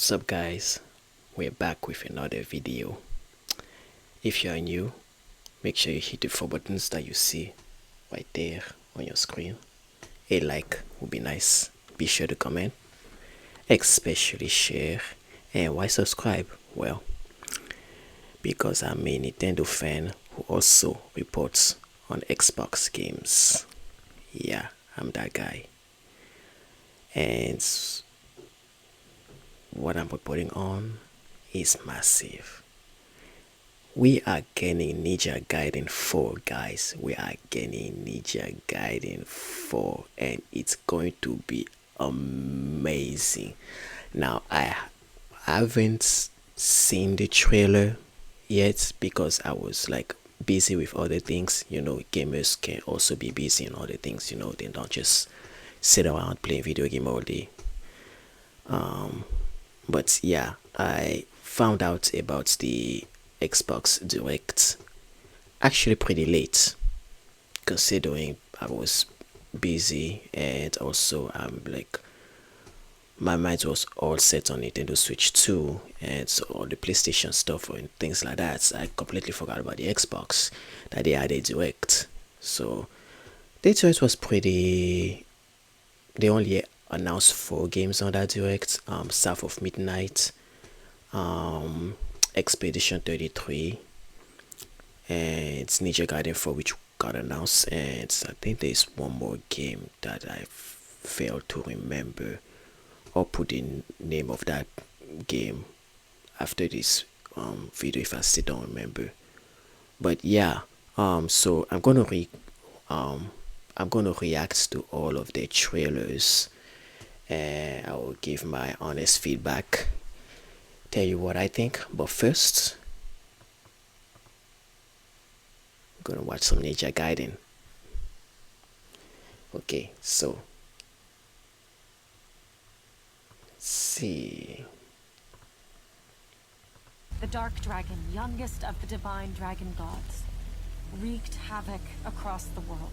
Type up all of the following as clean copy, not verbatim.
What's up, guys? We're back with another video. If you are new, make sure you hit the 4 buttons that you see right there on your screen. A like would be nice. Be sure to comment, especially share, and why subscribe? Well, because I'm a Nintendo fan who also reports on Xbox games. Yeah, I'm that guy. And what I'm reporting on is massive. We are getting Ninja Gaiden 4, guys. We are getting Ninja Gaiden 4, and it's going to be amazing. Now, I haven't seen the trailer yet because I was like busy with other things. You know, gamers can also be busy in other things. You know, they don't just sit around playing video game all day. But yeah, I found out about the Xbox Direct actually pretty late, considering I was busy, and also I'm like my mind was all set on Nintendo Switch 2 and so all the PlayStation stuff and things like that. So I completely forgot about the Xbox, that they had a Direct. So the Direct was pretty. They only announced 4 games on that Direct. South of Midnight, Expedition 33, and it's Ninja Gaiden 4, which got announced, and I think there's one more game that I failed to remember or put the name of that game after this video if I still don't remember. But yeah, so I'm gonna react to all of the trailers, and I will give my honest feedback, tell you what I think. But first, I'm gonna watch some Ninja Gaiden. Okay, so let's see. The Dark Dragon, youngest of the divine dragon gods, wreaked havoc across the world.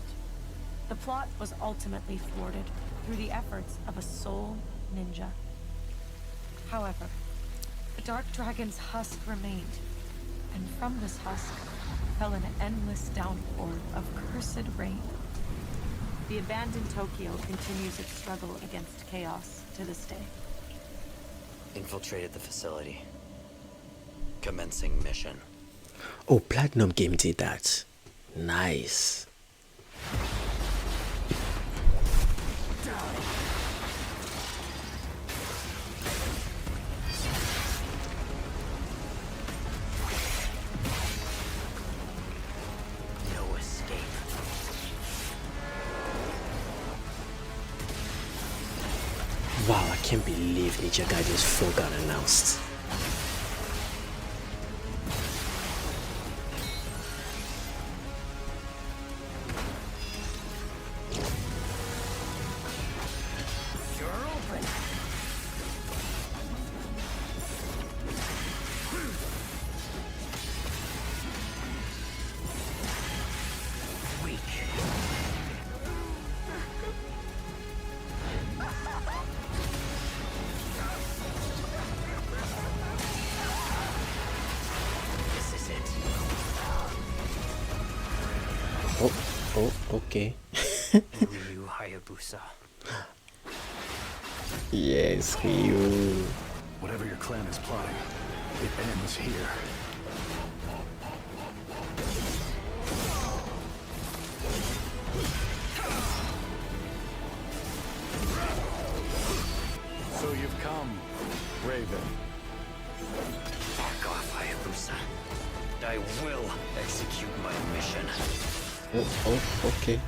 The plot was ultimately thwarted through the efforts of a sole ninja. However, the Dark Dragon's husk remained, and from this husk fell an endless downpour of cursed rain. The abandoned Tokyo continues its struggle against chaos to this day. Infiltrated the facility. Commencing mission. Oh, Platinum Game did that. Nice. No escape. Wow, I can't believe Ninja Gaiden 4 got announced. Oh, okay. Ryu Hayabusa. Yes, Ryu. Whatever your clan is plotting, it ends here. So you've come, Raven. Back off, Hayabusa. I will execute my mission. Oh, okay.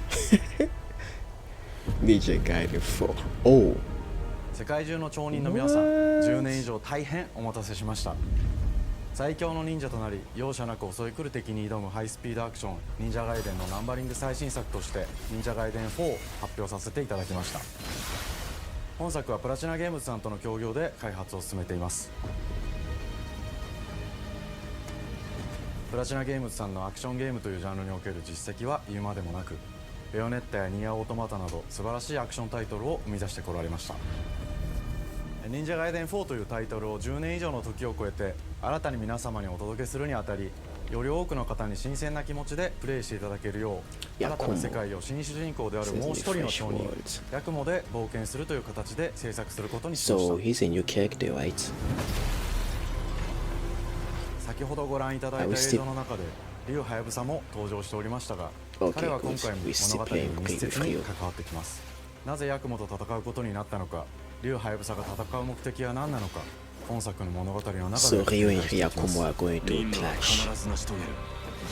Ninja Gaiden 4. Oh. 世界中の町人の皆さん、10年以上大変お待たせしました。最強の忍者となり、容赦なく襲い来る敵に挑むハイスピードアクション忍者ガイデンのナンバリング最新作として忍者ガイデン4を発表させていただきました。本作はプラチナゲームズさんとの協業で開発を進めています。プラチナゲームズさんのアクションゲームというジャンルにおける実績は言うまでもなく、ベヨネッタやニアオートマタなど素晴らしいアクションタイトルを生み出してこられました。忍者ガイデン4というタイトルを10年以上の時を超えて新たに皆様にお届けするにあたり、より多くの方に新鮮な気持ちでプレイしていただけるよう、新たな世界を新主人公であるもう一人の商人ヤクモで冒険するという形で制作することにしました。 So he's a new character, right? 先ほどご覧いただいた映像の中で竜はやぶさも登場しておりましたが、 Okay, 彼は今回も good. 物語に密接に関わってきます。なぜヤクモと戦うことになったのか、竜はやぶさが戦う目的は何なのか、本作の物語の中 So で Ryo and Hyakumo are going to 任務は clash. 必ず成し遂げる。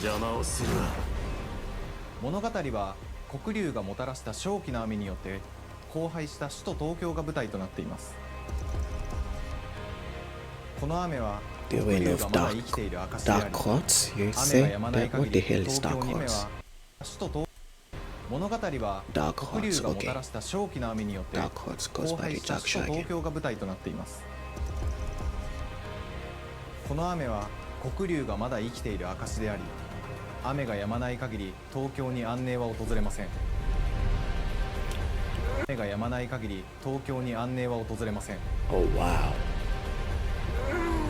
邪魔をするな。物語は黒竜がもたらした正気の雨によって荒廃した首都東京が舞台となっています。この雨は The 黒 reign 竜 of がまだ生きている証であり、 Dark Hearts? You 雨が say 止まない that? 限 What the り hell is 東 Dark 京に雨 Hearts? は首都東物語は Dark 黒竜 Hearts, がもた okay. らした正気の雨によって Dark Hearts goes 荒 by 廃 the した Dark 首都 Dragon. 東京が舞台となっています。この雨は黒竜がまだ生きている証であり、雨が止まない限り東京に安寧は訪れません。雨が止まない限り東京に安寧は訪れません。 Oh wow.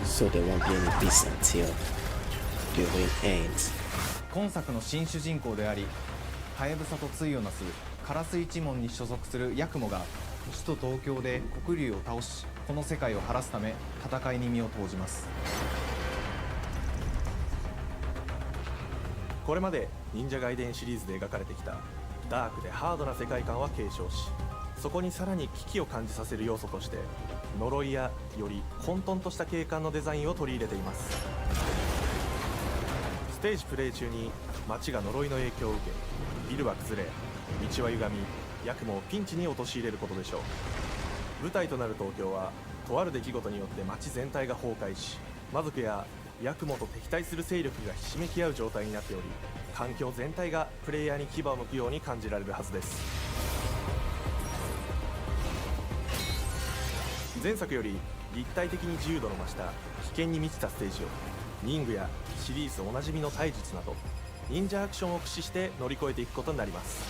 So there won't be any peace until the rain ends. 今作の新主人公であり、はやぶさと対をなすカラス一門に所属するヤクモが首都東京で黒竜を倒し、この世界を晴らすため戦いに身を投じます。これまで忍者ガイデンシリーズで描かれてきたダークでハードな世界観は継承し、そこにさらに危機を感じさせる要素として呪いやより混沌とした景観のデザインを取り入れています。ステージプレイ中に街が呪いの影響を受け、ビルは崩れ、道は歪み、ヤクモをピンチに陥れることでしょう。舞台となる東京はとある出来事によって街全体が崩壊し、魔族やヤクモと敵対する勢力がひしめき合う状態になっており、環境全体がプレイヤーに牙を向くように感じられるはずです。前作より立体的に自由度の増した危険に満ちたステージを忍具やシリーズおなじみの体術など忍者アクションを駆使して乗り越えていくことになります。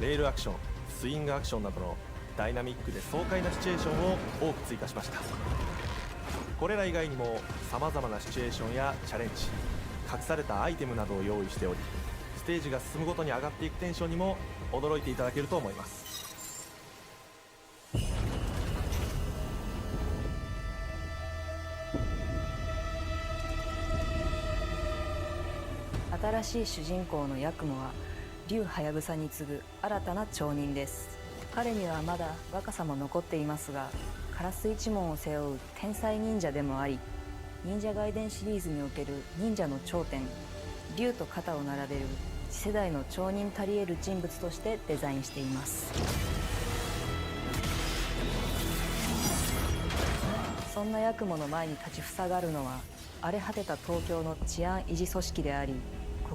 レールアクション、スイングアクションなどのダイナミックで爽快なシチュエーションを多く追加しました。これら以外にも様々なシチュエーションやチャレンジ、隠されたアイテムなどを用意しており、ステージが進むごとに上がっていくテンションにも驚いていただけると思います。新しい主人公のヤクモは竜はやぶさに次ぐ新たな町人です。彼にはまだ若さも残っていますが、カラス一門を背負う天才忍者でもあり、忍者ガイデンシリーズにおける忍者の頂点、竜と肩を並べる次世代の町人たり得る人物としてデザインしています。そんなヤクモの前に立ちふさがるのは荒れ果てた東京の治安維持組織であり、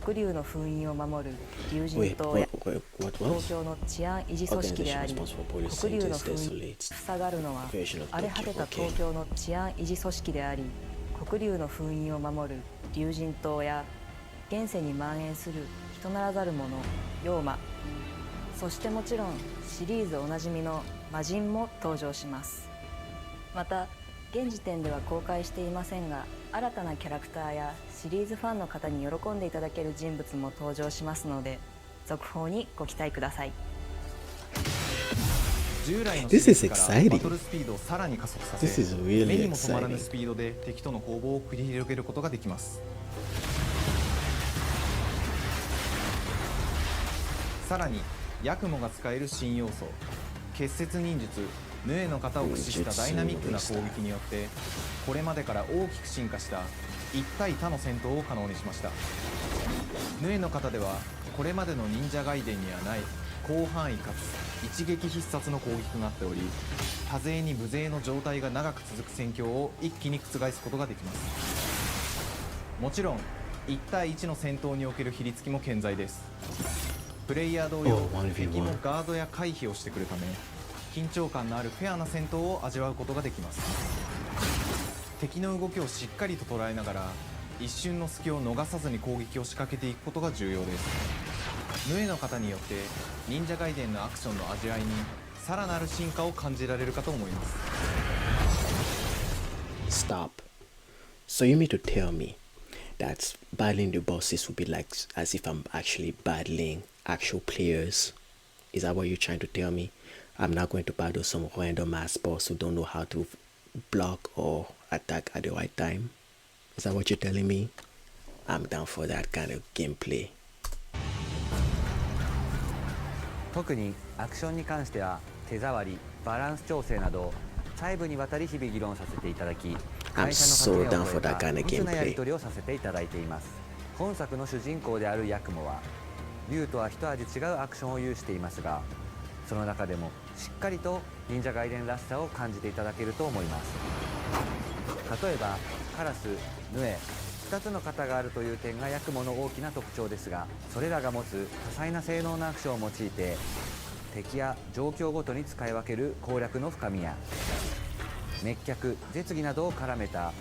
黒竜の封印を守る竜神島や東京の治安維持組織であり、黒竜の封印に塞がるのは荒れ果てた東京の治安維持組織であり、黒竜の封印を守る竜神島や現世に蔓延する人ならざる者妖魔、そしてもちろんシリーズおなじみの魔人も登場します。また現時点では公開していませんが、新たなキャラクターやシリーズファンの方に喜んでいただける人物も登場しますので、続報にご期待ください。従来の This シ is リーズから exciting. バトルスピードをさらに加速させ、 This is really 目にも止まらぬ exciting. スピードで敵との攻防を繰り広げることができます。さらにヤクモが使える新要素、結節忍術ヌエの型を駆使したダイナミックな攻撃によって、これまでから大きく進化した一対他の戦闘を可能にしました。ヌエの型ではこれまでの忍者ガイデンにはない広範囲かつ一撃必殺の攻撃となっており、多勢に無勢の状態が長く続く戦況を一気に覆すことができます。もちろん1対1の戦闘における比率も健在です。プレイヤー同様、 1v1 敵もガードや回避をしてくるため、緊張感のあるフェアな戦闘を味わうことができます。敵の動きをしっかりと捉えながら一瞬の隙を逃さずに攻撃を仕掛けていくことが重要です。ヌエの型によって忍者ガイデンのアクションの味わいにさらなる進化を感じられるかと思います。 Stop. So you mean to tell me that battling the bosses would be like as if I'm actually battling actual players? Is that what you're trying to tell me? I'm not going to battle some random ass boss who don't know how to block or attack at the right time? Is that what you're telling me? I'm down for that kind of gameplay. 特にアクションに関しては手触り、バランス調整など細部にわたり日々議論させていただき、会社の掛け合いを超えた密なやり取りをさせていただいています。本作の主人公であるヤクモは竜とは一味違うアクションを有していますが、その中でもしっかりと忍者ガイデンらしさを感じていただけると思います。例えばカラス、ヌエ、2つの型があるという点がヤクモの大きな特徴ですが、それらが持つ多彩な性能のアクションを用いて敵や状況ごとに使い分ける攻略の深みや滅却、絶技などを絡めた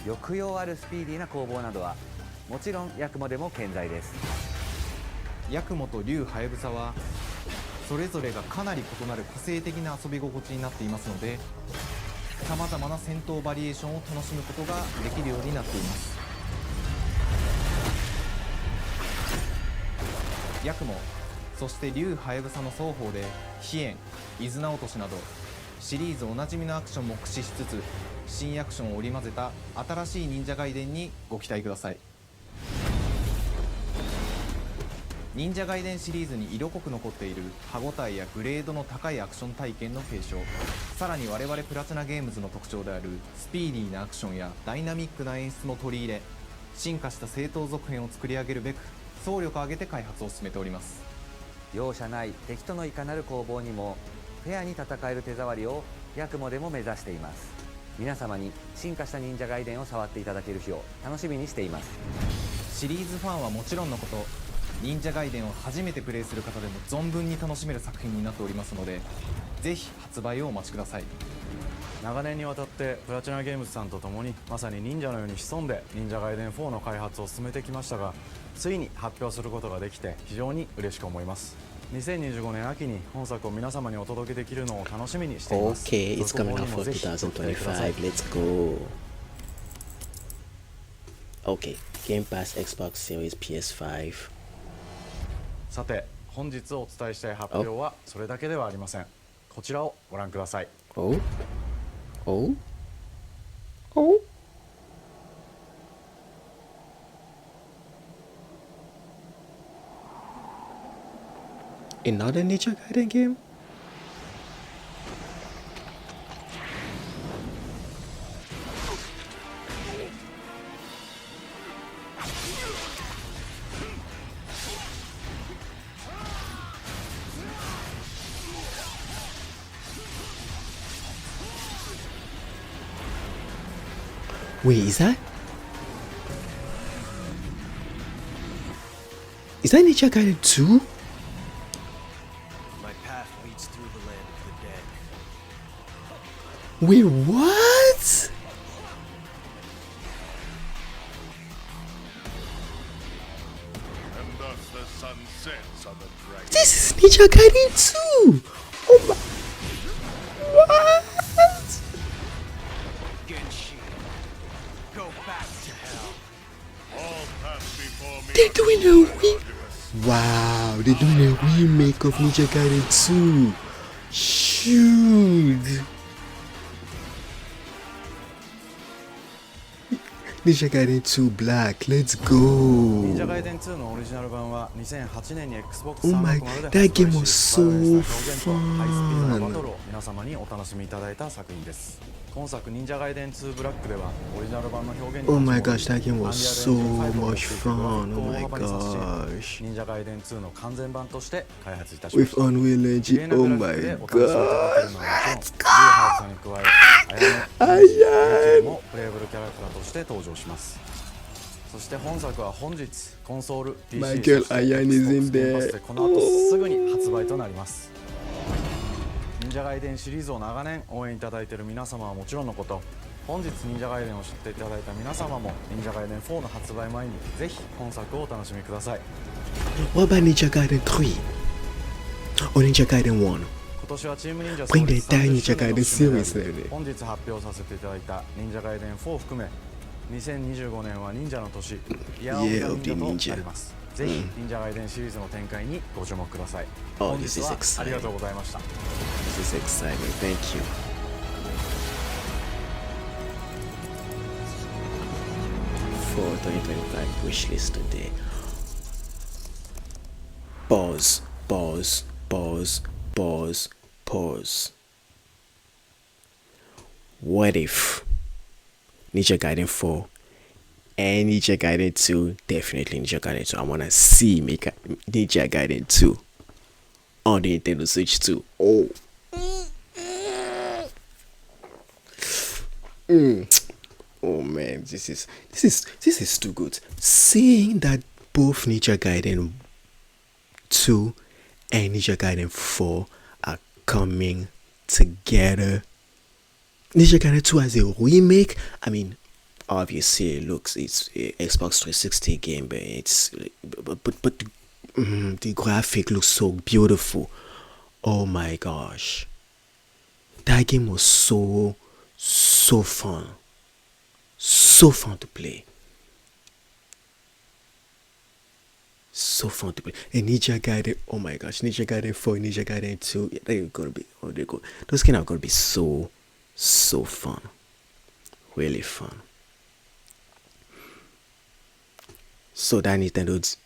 抑揚あるスピーディーな攻防などはもちろんヤクモでも健在です。ヤクモと竜ハヤブサはそれぞれがかなり異なる個性的な遊び心地になっていますので、さまざまな戦闘バリエーションを楽しむことができるようになっています。ヤクモ、そして竜ハヤブサの双方で飛燕、伊豆直しなどシリーズおなじみのアクションも駆使しつつ、新アクションを織り交ぜた新しい忍者ガイデンにご期待ください。忍者ガイデンシリーズに色濃く残っている歯ごたえやグレードの高いアクション体験の継承、さらに我々プラチナゲームズの特徴であるスピーディーなアクションやダイナミックな演出も取り入れ、進化した正当続編を作り上げるべく総力を挙げて開発を進めております。容赦ない敵とのいかなる攻防にもフェアに戦える手触りをヤクモでも目指しています。皆様に進化した忍者ガイデンを触っていただける日を楽しみにしています。シリーズファンはもちろんのこと、忍者ガイデンを初めてプレイする方でも存分に楽しめる作品になっておりますので、ぜひ発売をお待ちください。長年にわたってプラチナゲームズさんと共にまさに忍者のように潜んで忍者ガイデン4の開発を進めてきましたが、ついに発表することができて非常に嬉しく思います。2025年秋に本作を皆様にお届けできるのを楽しみにしています。 Okay, it's coming out for 2025. Let's go. Okay, Game Pass, Xbox Series, PS5. さて本日お伝えしたい発表はそれだけではありません。こちらをご覧ください。 Oh? Oh? Oh? Another Ninja Gaiden game? Wait, is that Ninja Gaiden 2? My path leads through the land of the dead. Wait, what? And thus the sun sets on the dragon. This is Ninja Gaiden 2! Oh my... What? Genshin, go back to hell. All pass before me. They're doing a Wow, they're doing a remake of Ninja Gaiden 2. Shoot. Ninja Gaiden 2 Black, let's go. 忍者ガイデン2のオリジナル版は2008年に xboxseriesx で that game was so ハイスピードな fun. バトルを皆様にお楽しみいただいた作品です。今作忍者ガイデン2ブラックではオリジナル版の表現に Oh my gosh, that game was so much fun. Oh my gosh. 忍者ガイデン2の完全版として開発いたしま With した。 Unreal Engine, oh my gosh. アイアンもプレイブルキャラクターとして登場します。そして本作は本日コンソール PC、 My girl Ayan is in there. この後すぐに発売となります。忍者ガイデンシリーズを長年応援いただいている皆様はもちろんのこと、本日忍者ガイデンを知っていただいた皆様も忍者ガイデン4の発売前にぜひ本作をお楽しみください。 What about Ninja Gaiden 3? Or Ninja Gaiden 1? 今年はチーム忍者 Bring the 創立 entire 30 Ninja 周年 Gaiden の節目であ series だよね。り、本日発表させていただいた忍者ガイデン4を含め2025年は忍者の年、イヤーオブザ忍者となります。ぜひ忍者ガイデンシリーズの展開にご注目ください。本日はありがとうございました。 This is exciting. Thank you. For 2025 wish list today. Pause, pause, pause, pause, pause. What if Ninja Gaiden 4 and Ninja Gaiden 2, definitely Ninja Gaiden 2. I want to see Ninja Gaiden 2 on the Nintendo Switch 2. Oh. Oh man, this is too good. Seeing that both Ninja Gaiden 2 and Ninja Gaiden 4 are coming together. Ninja Gaiden 2 as a remake. I mean, obviously it looks, it's a Xbox 360 game, but the graphic looks so beautiful. Oh my gosh, that game was so fun, so fun to play. So fun to play. And Ninja Gaiden, oh my gosh, Ninja Gaiden 4, Ninja Gaiden 2, they're gonna be, oh, they're good. Those games are gonna be so fun, really fun. So that Nintendo,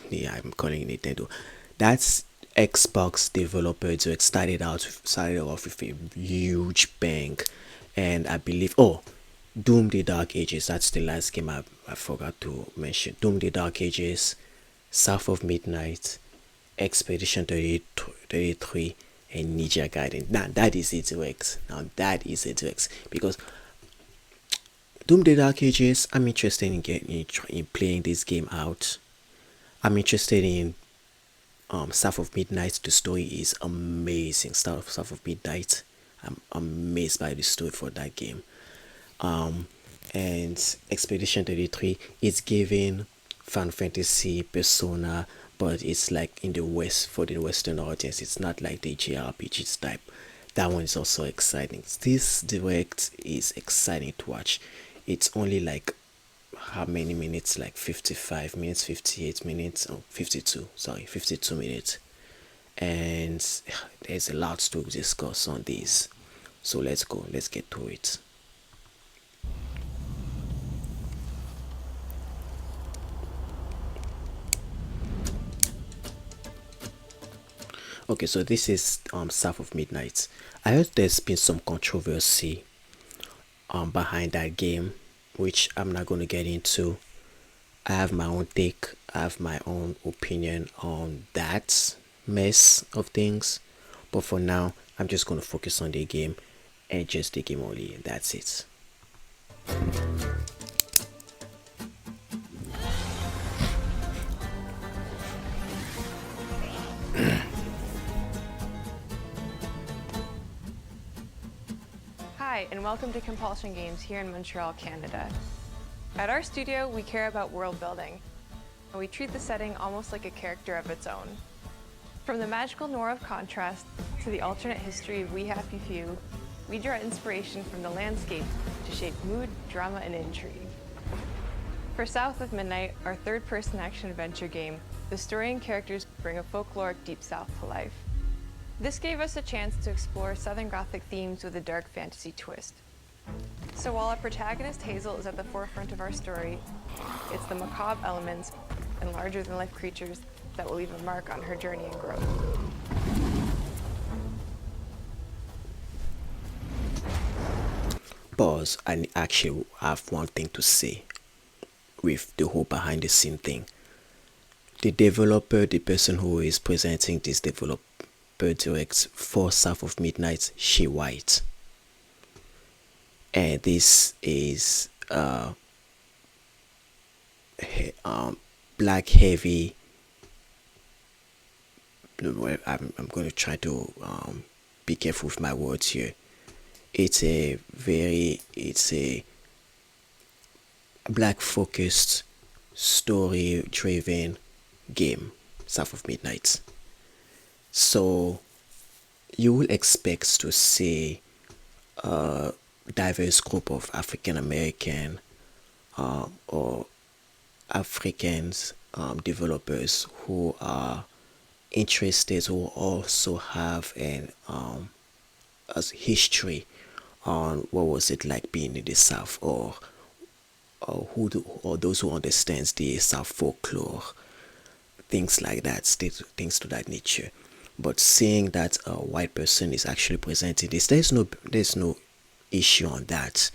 yeah, I'm calling it Nintendo, that's Xbox developer to started off with a huge bang. And I believe, oh, Doom the Dark Ages, that's the last game I forgot to mention. Doom the Dark Ages, South of Midnight, Expedition 33, and Ninja Gaiden. Now that is it to X. Now that is it to X. Because Doom the Dark Ages, I'm interested in playing this game out. I'm interested in South of Midnight. The story is amazing. South of Midnight, I'm amazed by the story for that game. And Expedition 33 is giving Final Fantasy Persona, but it's like in the West, for the Western audience. It's not like the JRPG type. That one is also exciting. This direct is exciting to watch. It's only like how many minutes? Like 55 minutes, 58 minutes, oh, 52 minutes. And there's a lot to discuss on this. So let's get to it. Okay, so this is South of Midnight. I heard there's been some controversy behind that game, which I'm not going to get into. I have my own take, I have my own opinion on that mess of things, but for now I'm just going to focus on the game and just the game only. That's it. Hi, and welcome to Compulsion Games here in Montreal, Canada. At our studio, we care about world building, and we treat the setting almost like a character of its own. From the magical noir of contrast to the alternate history of We Happy Few, we draw inspiration from the landscape to shape mood, drama, and intrigue. For South of Midnight, our third-person action-adventure game, the story and characters bring a folkloric Deep South to life. This gave us a chance to explore Southern Gothic themes with a dark fantasy twist. So while our protagonist Hazel is at the forefront of our story, it's the macabre elements and larger-than-life creatures that will leave a mark on her journey and growth. Pause. I actually have one thing to say with the whole behind the scene thing. The developer, the person who is presenting this developer direct for South of Midnight, she white, and this is black heavy. I'm going to try to be careful with my words here. It's a black focused, story driven game, South of Midnight. So you will expect to see a diverse group of African American or Africans developers who are interested, who also have an as history on what was it like being in the South, or those who understands the South folklore, things like that, things to that nature. But seeing that a white person is actually presenting this, there's no issue on that.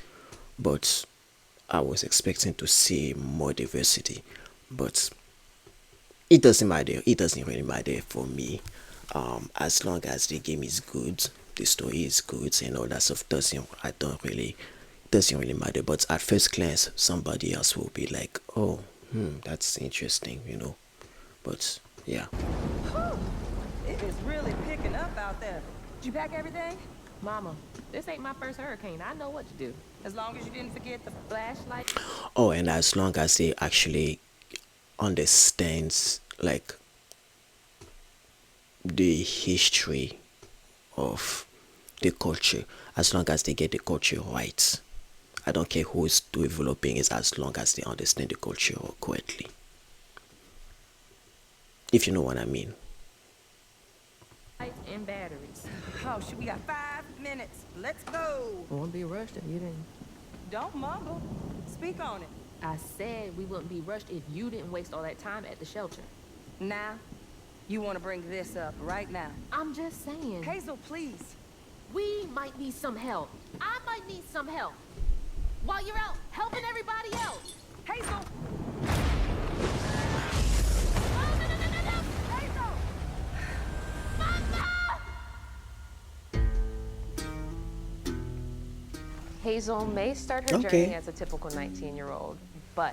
But I was expecting to see more diversity, but it doesn't matter. It doesn't really matter for me. As long as the game is good, the story is good, and all that stuff doesn't really matter. But at first glance, somebody else will be like, oh, that's interesting, But yeah. It is really picking up out there. Did you pack everything? Mama, this ain't my first hurricane. I know what to do. As long as you didn't forget the flashlight. Oh, and as long as they actually understands like the history of the culture, as long as they get the culture right. I don't care who is developing it, as long as they understand the culture correctly. If you know what I mean. And batteries. Oh, shoot, we got 5 minutes. Let's go. Won't be rushed if you didn't. Don't mumble. Speak on it. I said we wouldn't be rushed if you didn't waste all that time at the shelter. Now, you want to bring this up right now. I'm just saying. Hazel, please. We might need some help. I might need some help. While you're out helping everybody else. Hazel! Hazel may start her journey as a typical 19-year-old, but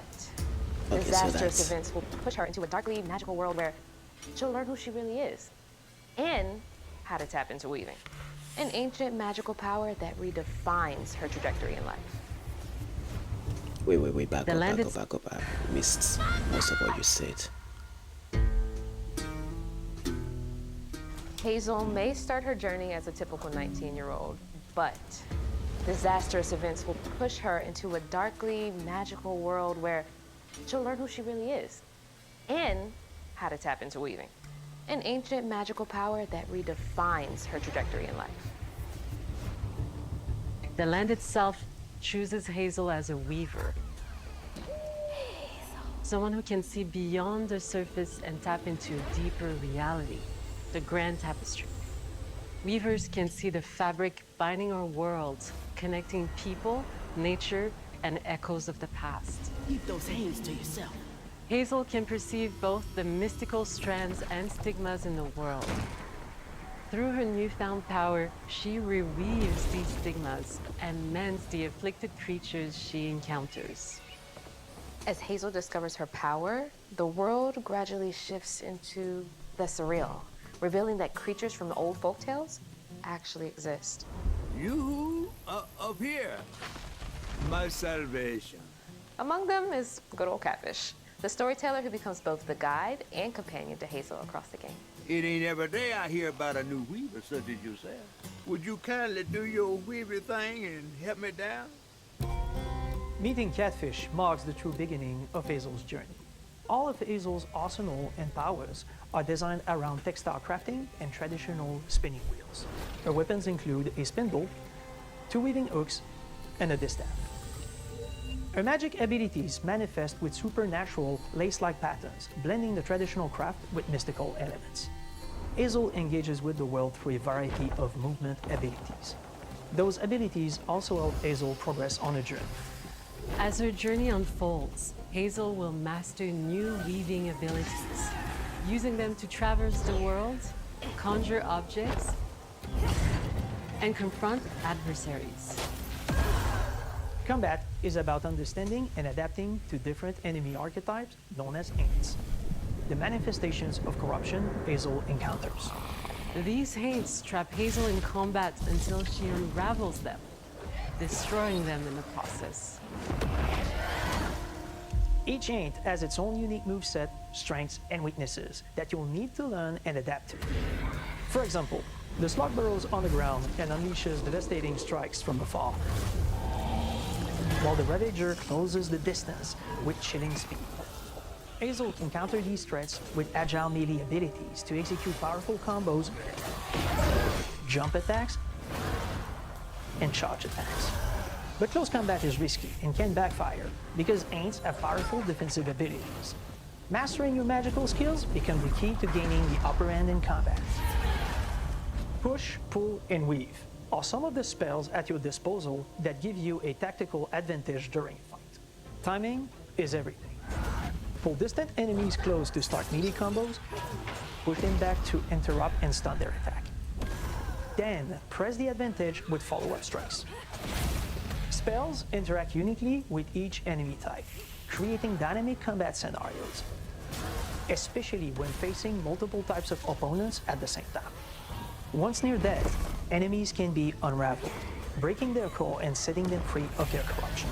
disastrous events will push her into a darkly magical world where she'll learn who she really is and how to tap into weaving, an ancient magical power that redefines her trajectory in life. Wait, back up. I missed most of what you said. Hazel may start her journey as a typical 19-year-old, but disastrous events will push her into a darkly magical world where she'll learn who she really is and how to tap into weaving, an ancient magical power that redefines her trajectory in life. The land itself chooses Hazel as a weaver. Someone who can see beyond the surface and tap into a deeper reality, the grand tapestry. Weavers can see the fabric binding our world, connecting people, nature, and echoes of the past. Keep those hands to yourself. Hazel can perceive both the mystical strands and stigmas in the world. Through her newfound power, she reweaves these stigmas and mends the afflicted creatures she encounters. As Hazel discovers her power, the world gradually shifts into the surreal, revealing that creatures from the old folktales actually exist. You up here, my salvation. Among them is good old Catfish, the storyteller who becomes both the guide and companion to Hazel across the game. It ain't every day I hear about a new weaver such as yourself. Would you kindly do your weaver thing and help me down? Meeting Catfish marks the true beginning of Hazel's journey. All of Hazel's arsenal and powers are designed around textile crafting and traditional spinning wheels. Her weapons include a spindle, 2 weaving hooks, and a distaff. Her magic abilities manifest with supernatural lace-like patterns, blending the traditional craft with mystical elements. Hazel engages with the world through a variety of movement abilities. Those abilities also help Hazel progress on a journey. As her journey unfolds, Hazel will master new weaving abilities, using them to traverse the world, conjure objects, and confront adversaries. Combat is about understanding and adapting to different enemy archetypes known as Haints, the manifestations of corruption Hazel encounters. These Haints trap Hazel in combat until she unravels them, destroying them in the process. Each Haint has its own unique moveset, strengths, and weaknesses that you'll need to learn and adapt to. For example, The slug burrows on the ground and unleashes devastating strikes from afar, while the Ravager closes the distance with chilling speed. Hazel can counter these threats with agile melee abilities to execute powerful combos, jump attacks, and charge attacks. But close combat is risky and can backfire because Aints have powerful defensive abilities. Mastering your magical skills becomes the key to gaining the upper hand in combat. Push, pull, and weave are some of the spells at your disposal that give you a tactical advantage during a fight. Timing is everything. Pull distant enemies close to start melee combos, push them back to interrupt and stun their attack. Then press the advantage with follow-up strikes. Spells interact uniquely with each enemy type, creating dynamic combat scenarios, especially when facing multiple types of opponents at the same time. Once near death, enemies can be unraveled, breaking their core and setting them free of their corruption,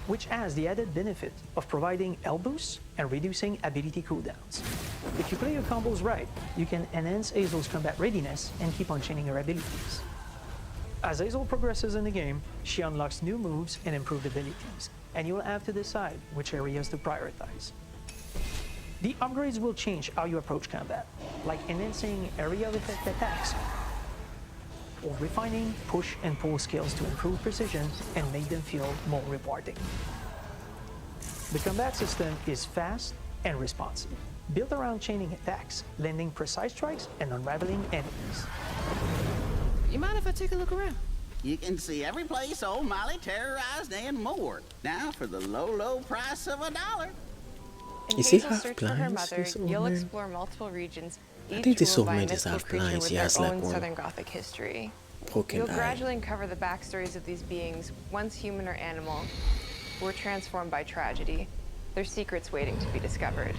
which has the added benefit of providing health boosts and reducing ability cooldowns. If you play your combos right, you can enhance Hazel's combat readiness and keep on chaining her abilities. As Hazel progresses in the game, she unlocks new moves and improved abilities, and you'll have to decide which areas to prioritize. The upgrades will change how you approach combat, like enhancing area of effect attacks, or refining push and pull skills to improve precision and make them feel more rewarding. The combat system is fast and responsive, built around chaining attacks, landing precise strikes, and unraveling enemies. You mind if I take a look around? You can see every place old Molly terrorized and more. Now for the low, low price of $1. In Hazel's search for her mother, you'll explore multiple regions, each ruled by a mythical creature with their own Southern Gothic history. You'll gradually uncover the backstories of these beings, once human or animal, who were transformed by tragedy, their secrets waiting to be discovered.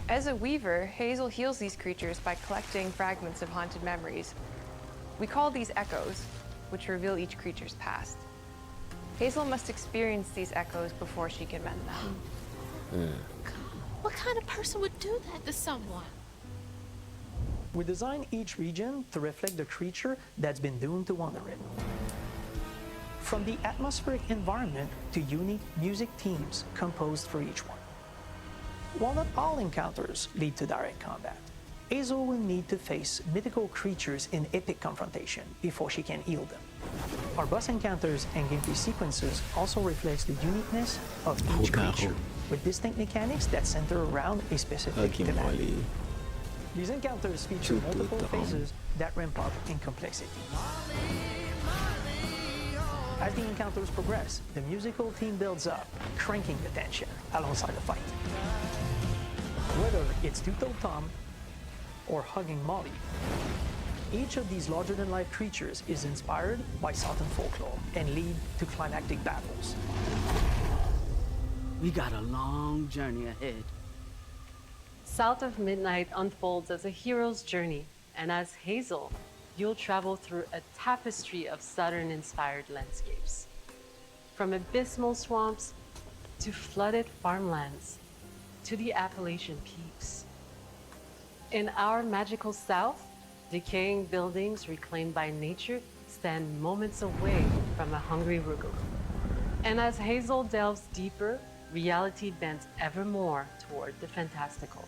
As a weaver, Hazel heals these creatures by collecting fragments of haunted memories. We call these echoes, which reveal each creature's past. Hazel must experience these echoes before she can mend them. What kind of person would do that to someone? We design each region to reflect the creature that's been doomed to wander it. From the atmospheric environment to unique music themes composed for each one. While not all encounters lead to direct combat, Hazel will need to face mythical creatures in epic confrontation before she can heal them. Our boss encounters and gameplay sequences also reflects the uniqueness of each creature, with distinct mechanics that center around a specific theme. These encounters feature multiple phases that ramp up in complexity. As the encounters progress, the musical theme builds up, cranking the tension alongside the fight. Whether it's Two-Toed Tom or hugging Molly, each of these larger-than-life creatures is inspired by Southern folklore and lead to climactic battles. We got a long journey ahead. South of Midnight unfolds as a hero's journey, and as Hazel, you'll travel through a tapestry of Southern-inspired landscapes. From abysmal swamps to flooded farmlands to the Appalachian peaks. In our magical South, decaying buildings reclaimed by nature stand moments away from a hungry Rugaloo. And as Hazel delves deeper, reality bends ever more toward the fantastical.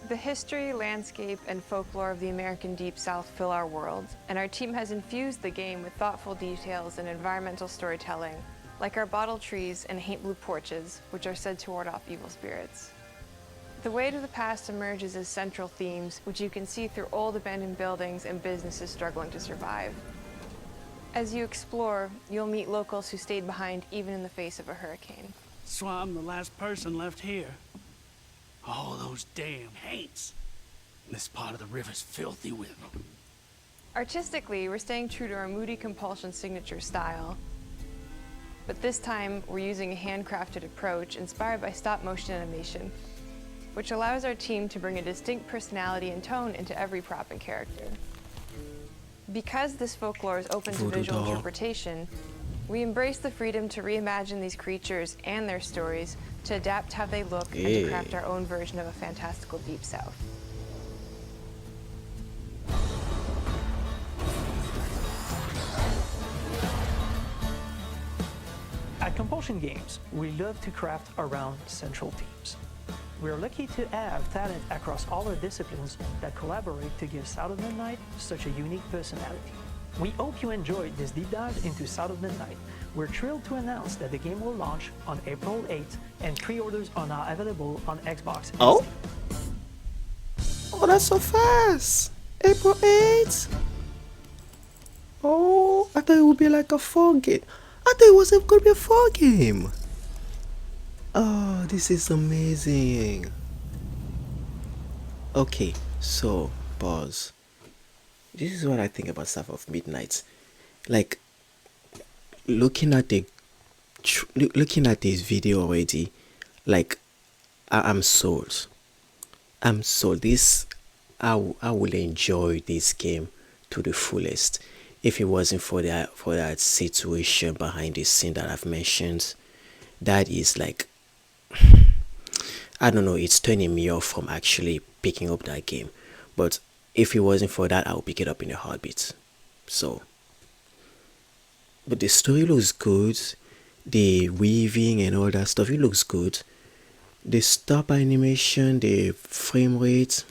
The history, landscape, and folklore of the American Deep South fill our world, and our team has infused the game with thoughtful details and environmental storytelling, like our bottle trees and haint blue porches, which are said to ward off evil spirits. The way to the past emerges as central themes, which you can see through old abandoned buildings and businesses struggling to survive. As you explore, you'll meet locals who stayed behind even in the face of a hurricane. So I'm the last person left here. All those damn haints. This part of the river's filthy with them. Artistically, we're staying true to our moody compulsion signature style. But this time, we're using a handcrafted approach inspired by stop-motion animation, which allows our team to bring a distinct personality and tone into every prop and character. Because this folklore is open to visual interpretation, we embrace the freedom to reimagine these creatures and their stories to adapt how they look and to craft our own version of a fantastical Deep South. Compulsion Games, we love to craft around central themes. We're lucky to have talent across all our disciplines that collaborate to give South of Midnight such a unique personality. We hope you enjoyed this deep dive into South of Midnight. We're thrilled to announce that the game will launch on April 8th, and pre-orders are now available on Xbox. Oh? Oh, that's so fast! April 8th? Oh, I thought it would be like a phone game. I thought it wasn't going to be a phone game. Oh, this is amazing. Okay, so, pause. This is what I think about South of Midnight. Like, looking at this video already, like, I'm sold. I'm sold. I will enjoy this game to the fullest. If it wasn't for that situation behind the scene that I've mentioned, that is like, I don't know, it's turning me off from actually picking up that game. But if it wasn't for that, I would pick it up in a heartbeat. So, but the story looks good, the weaving and all that stuff, it looks good. The stop animation, the frame rate,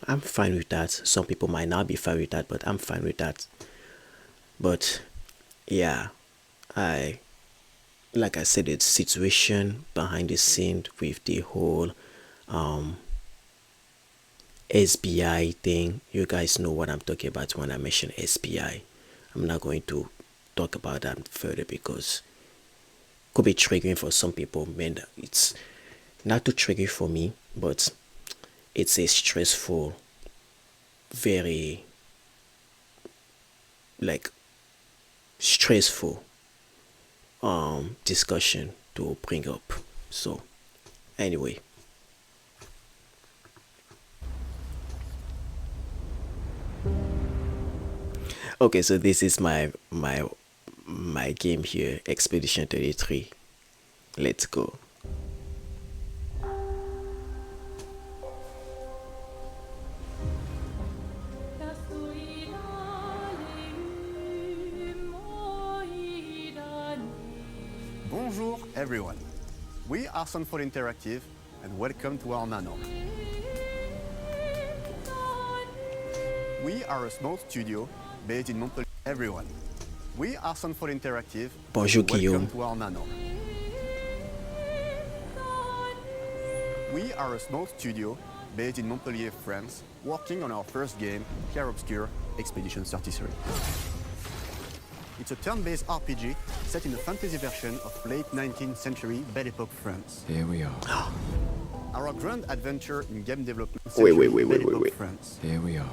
I'm fine with that. Some people might not be fine with that, but I'm fine with that. But yeah, like I said, the situation behind the scene with the whole SBI thing, you guys know what I'm talking about when I mention SBI. I'm not going to talk about that further because it could be triggering for some people. Man, it's not too triggering for me, but it's a stressful, very like stressful discussion to bring up. So anyway, okay, so this is my game here, Expedition 33. Let's go. Bonjour everyone. We are Sunfall Interactive and welcome to our manor. We are a small studio based in Montpellier. Everyone. We are Sunfall Interactive. Bonjour and welcome Guillaume. to our manor. We are a small studio based in Montpellier, France, working on our first game, CR.Obscure Expedition 33. It's a turn-based RPG set in the fantasy version of late 19th century Belle Epoque France. Here we are. Our grand adventure in game development Wait, century wait, Belle Epoque wait. France. Here we are.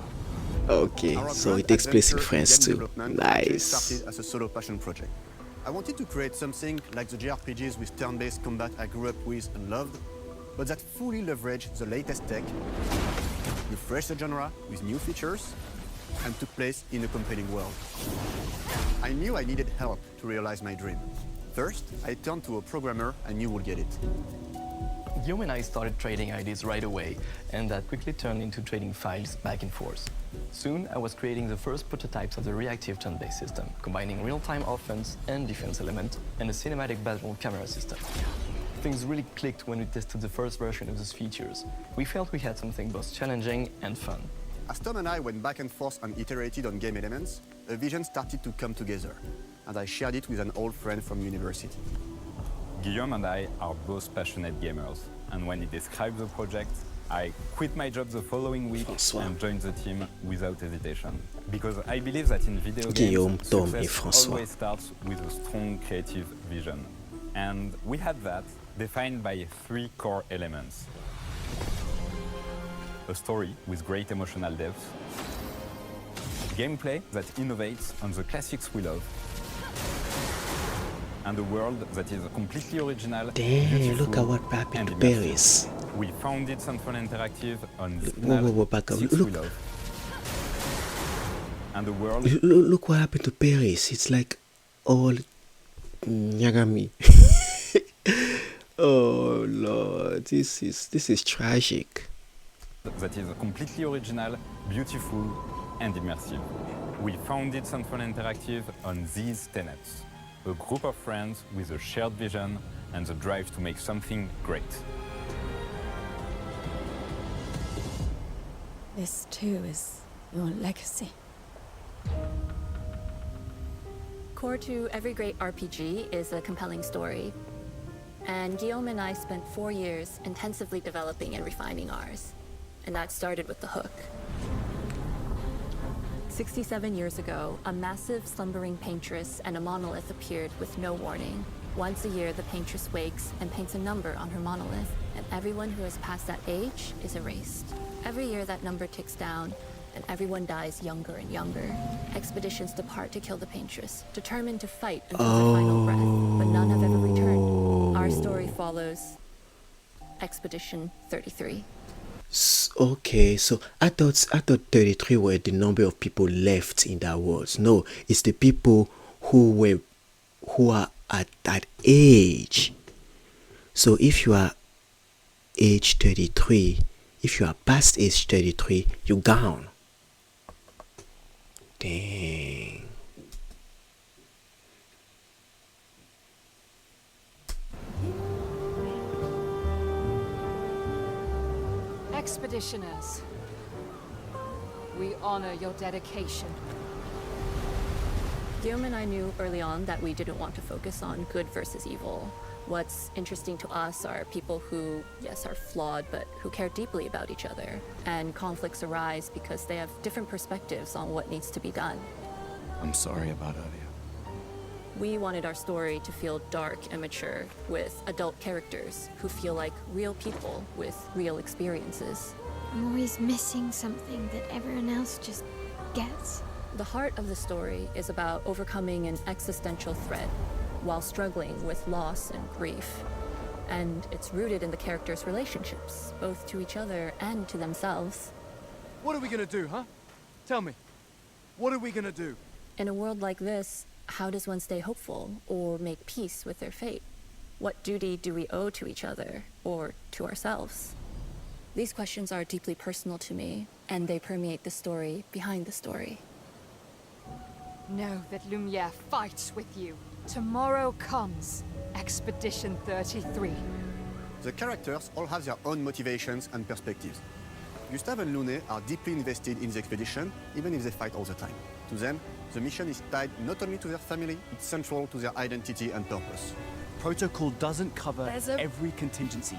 Okay, Our so grand it takes place in adventure France game too. development actually Nice. started as a solo passion project. I wanted to create something like the JRPGs with turn-based combat I grew up with and loved, but that fully leveraged the latest tech, refreshed the genre with new features, and took place in a compelling world. I knew I needed help to realize my dream. First, I turned to a programmer I knew would get it. Guillaume and I started trading ideas right away, and that quickly turned into trading files back and forth. Soon, I was creating the first prototypes of the reactive turn-based system, combining real-time offense and defense element, and a cinematic battle camera system. Things really clicked when we tested the first version of those features. We felt we had something both challenging and fun. As Tom and I went back and forth and iterated on game elements, a vision started to come together, and I shared it with an old friend from university. Guillaume and I are both passionate gamers, and when he described the project, I quit my job the following week and joined the team without hesitation. Because I believe that in video Guillaume, games, Tom et success François. always starts with a strong creative vision. And we had that, defined by 3 core elements. A story with great emotional depth, gameplay that innovates on the classics we love, and a world that is completely original, Damn, look at what happened to Paris. We founded Sunfall Interactive on Whoa, back up. we Look, love. And the world look what happened to Paris. It's like all Nyagami. Oh Lord, this is tragic. that is completely original, beautiful, and immersive. We founded Sunfall Interactive on these tenets. a group of friends with a shared vision and the drive to make something great. This too is your legacy. Core to every great RPG is a compelling story. And Guillaume and I spent 4 years intensively developing and refining ours. And that started with the hook. 67 years ago, a massive slumbering paintress and a monolith appeared with no warning. Once a year, the paintress wakes and paints a number on her monolith, and everyone who has passed that age is erased. Every year, that number ticks down, and everyone dies younger and younger. Expeditions depart to kill the paintress, determined to fight until their final breath, but none have ever returned. Our story follows Expedition 33. Okay, so I thought 33 were the number of people left in that world. No, it's the people who are at that age. So if you are age 33, if you are past age 33, you're gone. Dang. Expeditioners, we honor your dedication. Guillaume and I knew early on that we didn't want to focus on good versus evil. What's interesting to us are people who, yes, are flawed, but who care deeply about each other. And conflicts arise because they have different perspectives on what needs to be done. I'm sorry about earlier. We wanted our story to feel dark and mature, with adult characters who feel like real people with real experiences. I'm always missing something that everyone else just gets. The heart of the story is about overcoming an existential threat while struggling with loss and grief. And it's rooted in the characters' relationships, both to each other and to themselves. What are we gonna do, huh? Tell me. What are we gonna do? In a world like this, how does one stay hopeful or make peace with their fate? What duty do we owe to each other or to ourselves? These questions are deeply personal to me, and they permeate the story behind the story. Know that Lumiere fights with you. Tomorrow comes Expedition 33. The characters all have their own motivations and perspectives. Gustave and Lune are deeply invested in the expedition, even if they fight all the time. To them, the mission is tied not only to their family, it's central to their identity and purpose. Protocol doesn't cover every contingency.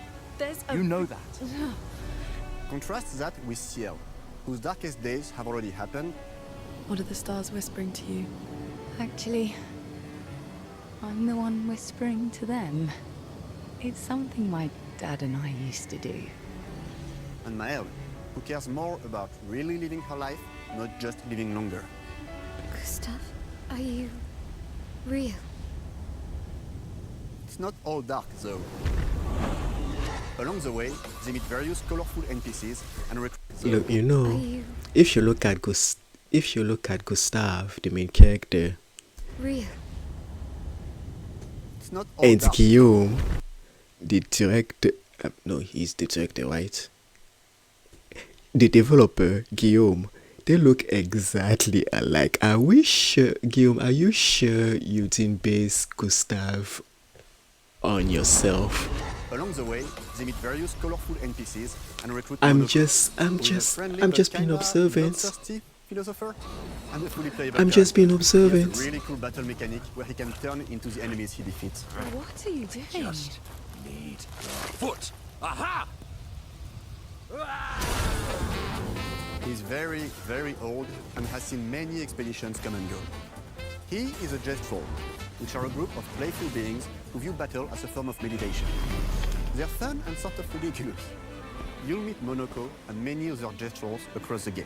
You know that. Contrast that with CL, whose darkest days have already happened. What are the stars whispering to you? Actually, I'm the one whispering to them. It's something my dad and I used to do. And Maëlle, who cares more about really living her life, not just living longer. Gustave, are you real? It's not all dark, though. Along the way, they meet various colorful NPCs and recruit. Look, you know, if you look at Gustave, the main character, real. It's not all and dark. Guillaume, the director. No, he's the director, right? The developer, Guillaume. They look exactly alike. Are we sure, Guillaume, are you sure you didn't base Gustave on yourself? Along the way, they meet various colorful NPCs and recruit. I'm just being observant. Philosopher and a fully playable I'm just being character. He has observant. a really cool battle mechanic where he can turn into the enemies he defeats. What are you doing? Just need foot. Aha! He's very, very old and has seen many expeditions come and go. He is a Jest Troll, which are a group of playful beings who view battle as a form of meditation. They're fun and sort of ridiculous. You'll meet Monoko and many other Jest Trolls across the game.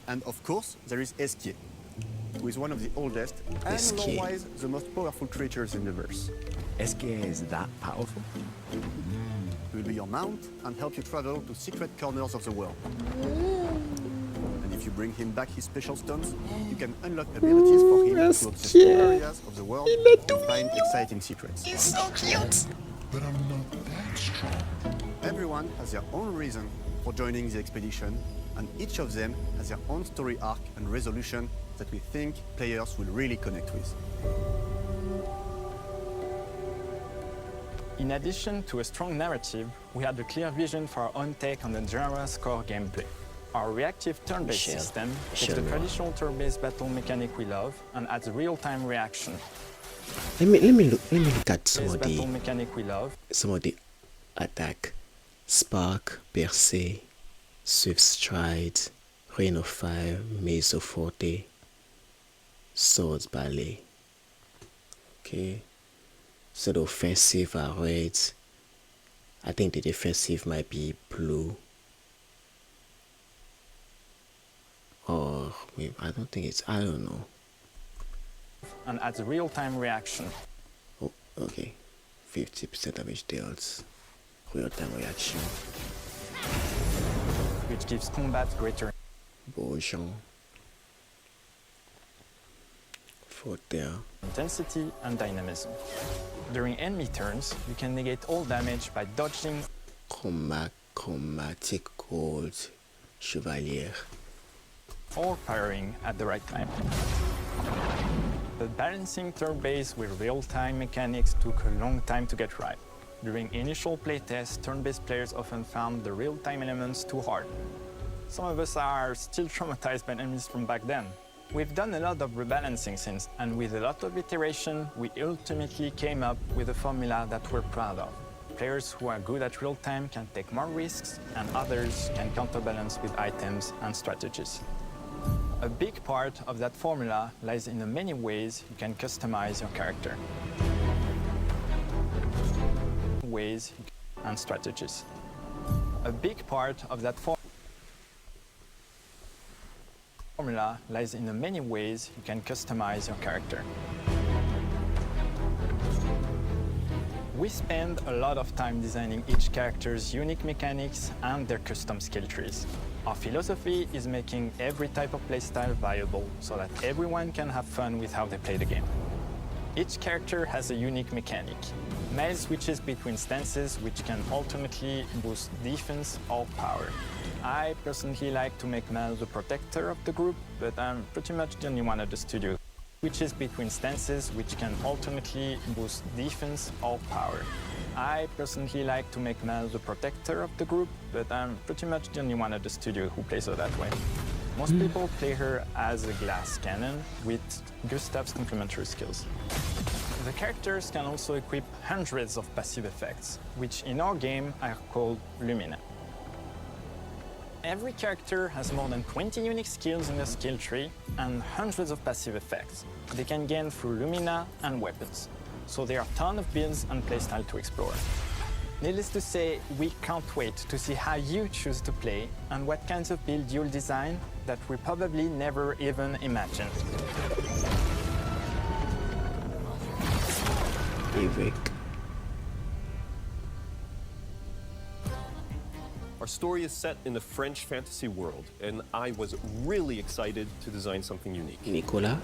And of course, there is Esquier, who is one of the oldest and lore-wise the most powerful creatures in the verse. Esquier is that powerful? He will be your mount and help you travel to secret corners of the world. And if you bring him back his special stones, you can unlock abilities for him to explore areas of the world and find exciting secrets. He's so cute! But I'm not that strong. Everyone has their own reason for joining the expedition, and each of them has their own story arc and resolution that we think players will really connect with. In addition to a strong narrative, we had a clear vision for our own take on the genre's core gameplay. Our reactive turn-based system takes the traditional turn-based battle mechanic we love and adds real-time reaction. Let me look at some of battle mechanic we love. Some of the attack: Spark, Percé, Swift Stride, Rain of Fire, Maze of Forte, Swords Ballet. Okay, so the offensive are red. I think the defensive might be blue. Or maybe, I don't think it's, I don't know. And adds real-time reaction. Oh, okay. 50% damage deals real-time reaction. Which gives combat greater Bojan. Forte. Intensity and dynamism. During enemy turns, you can negate all damage by dodging Chromatic Gold Chevalier. Or firing at the right time. But balancing turn-based with real-time mechanics took a long time to get right. During initial playtests, turn-based players often found the real-time elements too hard. Some of us are still traumatized by enemies from back then. We've done a lot of rebalancing since, and with a lot of iteration, we ultimately came up with a formula that we're proud of. Players who are good at real-time can take more risks, and others can counterbalance with items and strategies. A big part of that formula lies in the many ways you can customize your character. Ways and strategies. A big part of that formula lies in the many ways you can customize your character. We spend a lot of time designing each character's unique mechanics and their custom skill trees. Our philosophy is making every type of playstyle viable so that everyone can have fun with how they play the game. Each character has a unique mechanic. Male switches between stances which can ultimately boost defense or power. I personally like to make Mel the protector of the group, but I'm pretty much the only one at the studio. Switches between stances which can ultimately boost defense or power. I personally like to make Mel the protector of the group, but I'm pretty much the only one at the studio who plays her that way. Most people play her as a glass cannon with Gustav's complementary skills. The characters can also equip hundreds of passive effects, which in our game are called Lumina. Every character has more than 20 unique skills in their skill tree and hundreds of passive effects they can gain through Lumina and weapons. So there are a ton of builds and playstyle to explore. Needless to say, we can't wait to see how you choose to play and what kinds of build you'll design that we probably never even imagined. Evic. Our story is set in the French fantasy world, and I was really excited to design something unique. Nicolas.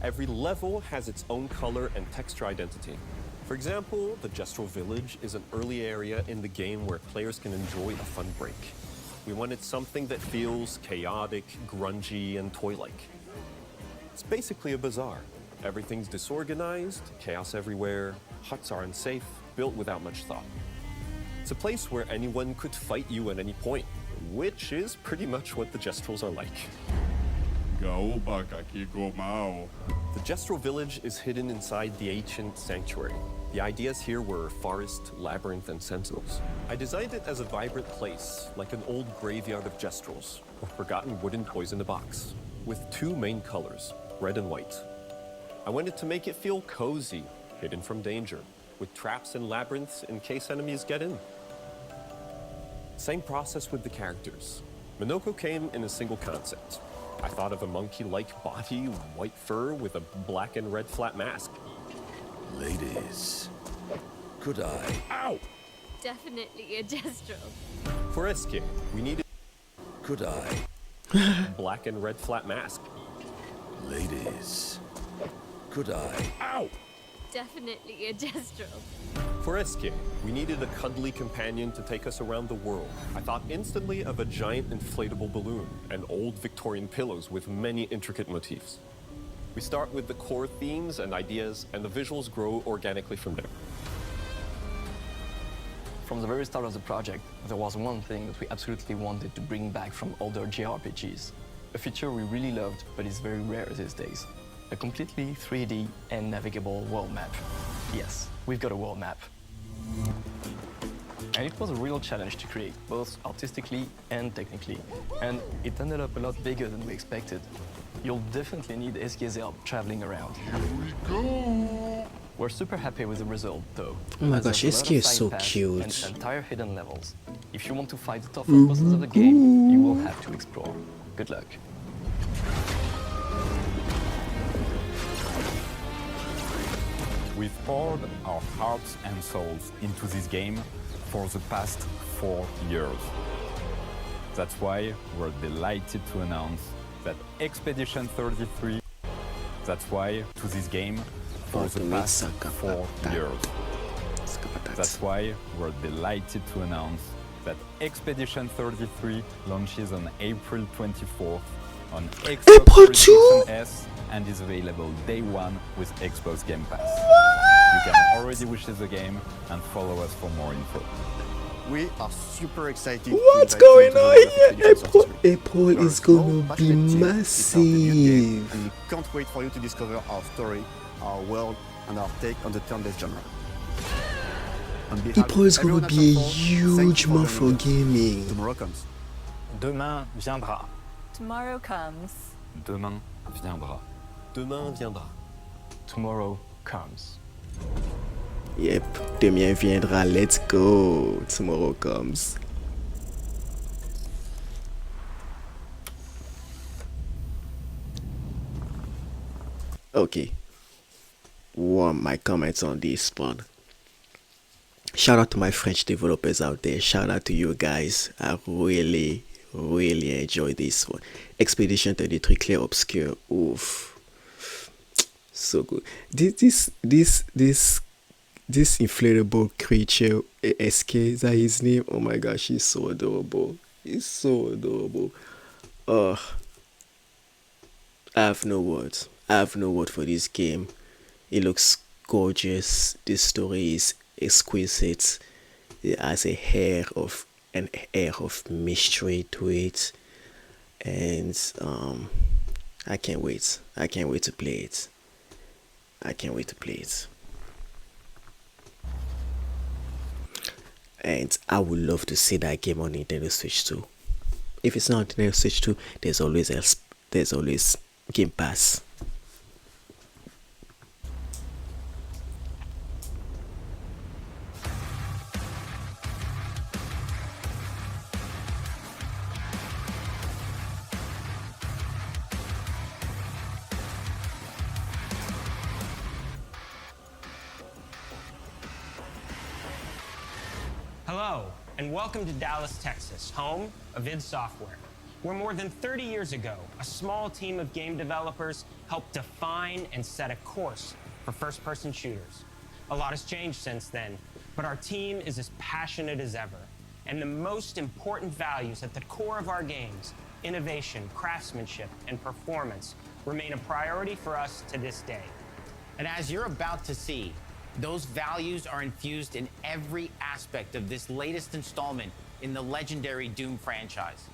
Every level has its own color and texture identity. For example, the Gestural Village is an early area in the game where players can enjoy a fun break. We wanted something that feels chaotic, grungy, and toy-like. It's basically a bazaar. Everything's disorganized, chaos everywhere, huts are unsafe, built without much thought. It's a place where anyone could fight you at any point, which is pretty much what the Gestrals are like. The Gestral Village is hidden inside the ancient sanctuary. The ideas here were forest, labyrinth, and sentinels. I designed it as a vibrant place, like an old graveyard of Gestrals, or forgotten wooden toys in a box, with two main colors, red and white. I wanted to make it feel cozy, hidden from danger, with traps and labyrinths in case enemies get in. Same process with the characters. Minoko came in a single concept. I thought of a monkey-like body, white fur with a black and red flat mask. Ladies, could I? Ow! Definitely a Gestral. For Eske, we needed... Could I? Black and red flat mask. Ladies, could I? Ow! definitely a Destro. For SK, we needed a cuddly companion to take us around the world. I thought instantly of a giant inflatable balloon and old Victorian pillows with many intricate motifs. We start with the core themes and ideas, and the visuals grow organically from there. From the very start of the project, there was one thing that we absolutely wanted to bring back from older JRPGs. A feature we really loved, but is very rare these days. A completely 3D and navigable world map. Yes, we've got a world map. And it was a real challenge to create, both artistically and technically. And it ended up a lot bigger than we expected. You'll definitely need SK's help traveling around. Here we go! We're super happy with the result, though. Oh my gosh, SK is so cute. And entire hidden levels. If you want to fight the toughest bosses of the game, you will have to explore. Good luck. We've poured our hearts and souls into this game for the past 4 years. That's why we're delighted to announce that Expedition 33. That's why to this game for the past 4 years. That's why we're delighted to announce that Expedition 33 launches on April 24th on xboxseriesx and is available day one with Xbox Game Pass. You can already wish the game and follow us for more info. We are super excited. What's going on here? April is gonna be massive. And we can't wait for you to discover our story, our world, and our take on the turn-based genre. April is gonna be a huge month for gaming. Tomorrow comes. Demain viendra. Tomorrow comes. Demain viendra. Demain viendra. Tomorrow comes. Yep, demain viendra, let's go. Tomorrow comes. Okay. My comments on this one. Shout out to my French developers out there. Shout out to you guys. I really enjoyed this one. Expedition 33 Clear Obscure. Oof. So good. This inflatable creature, SK, is that his name? Oh my gosh, he's so adorable. He's so adorable. I have no words. I have no word for this game. It looks gorgeous. The story is exquisite. It has an air of mystery to it, and I can't wait. I can't wait to play it. I can't wait to play it. And I would love to see that game on Nintendo Switch 2. If it's not on Nintendo Switch 2, there's always Game Pass. Hello, and welcome to Dallas, Texas, home of id Software, where more than 30 years ago, a small team of game developers helped define and set a course for first-person shooters. A lot has changed since then, but our team is as passionate as ever, and the most important values at the core of our games, innovation, craftsmanship, and performance, remain a priority for us to this day. And as you're about to see, those values are infused in every aspect of this latest installment in the legendary Doom franchise.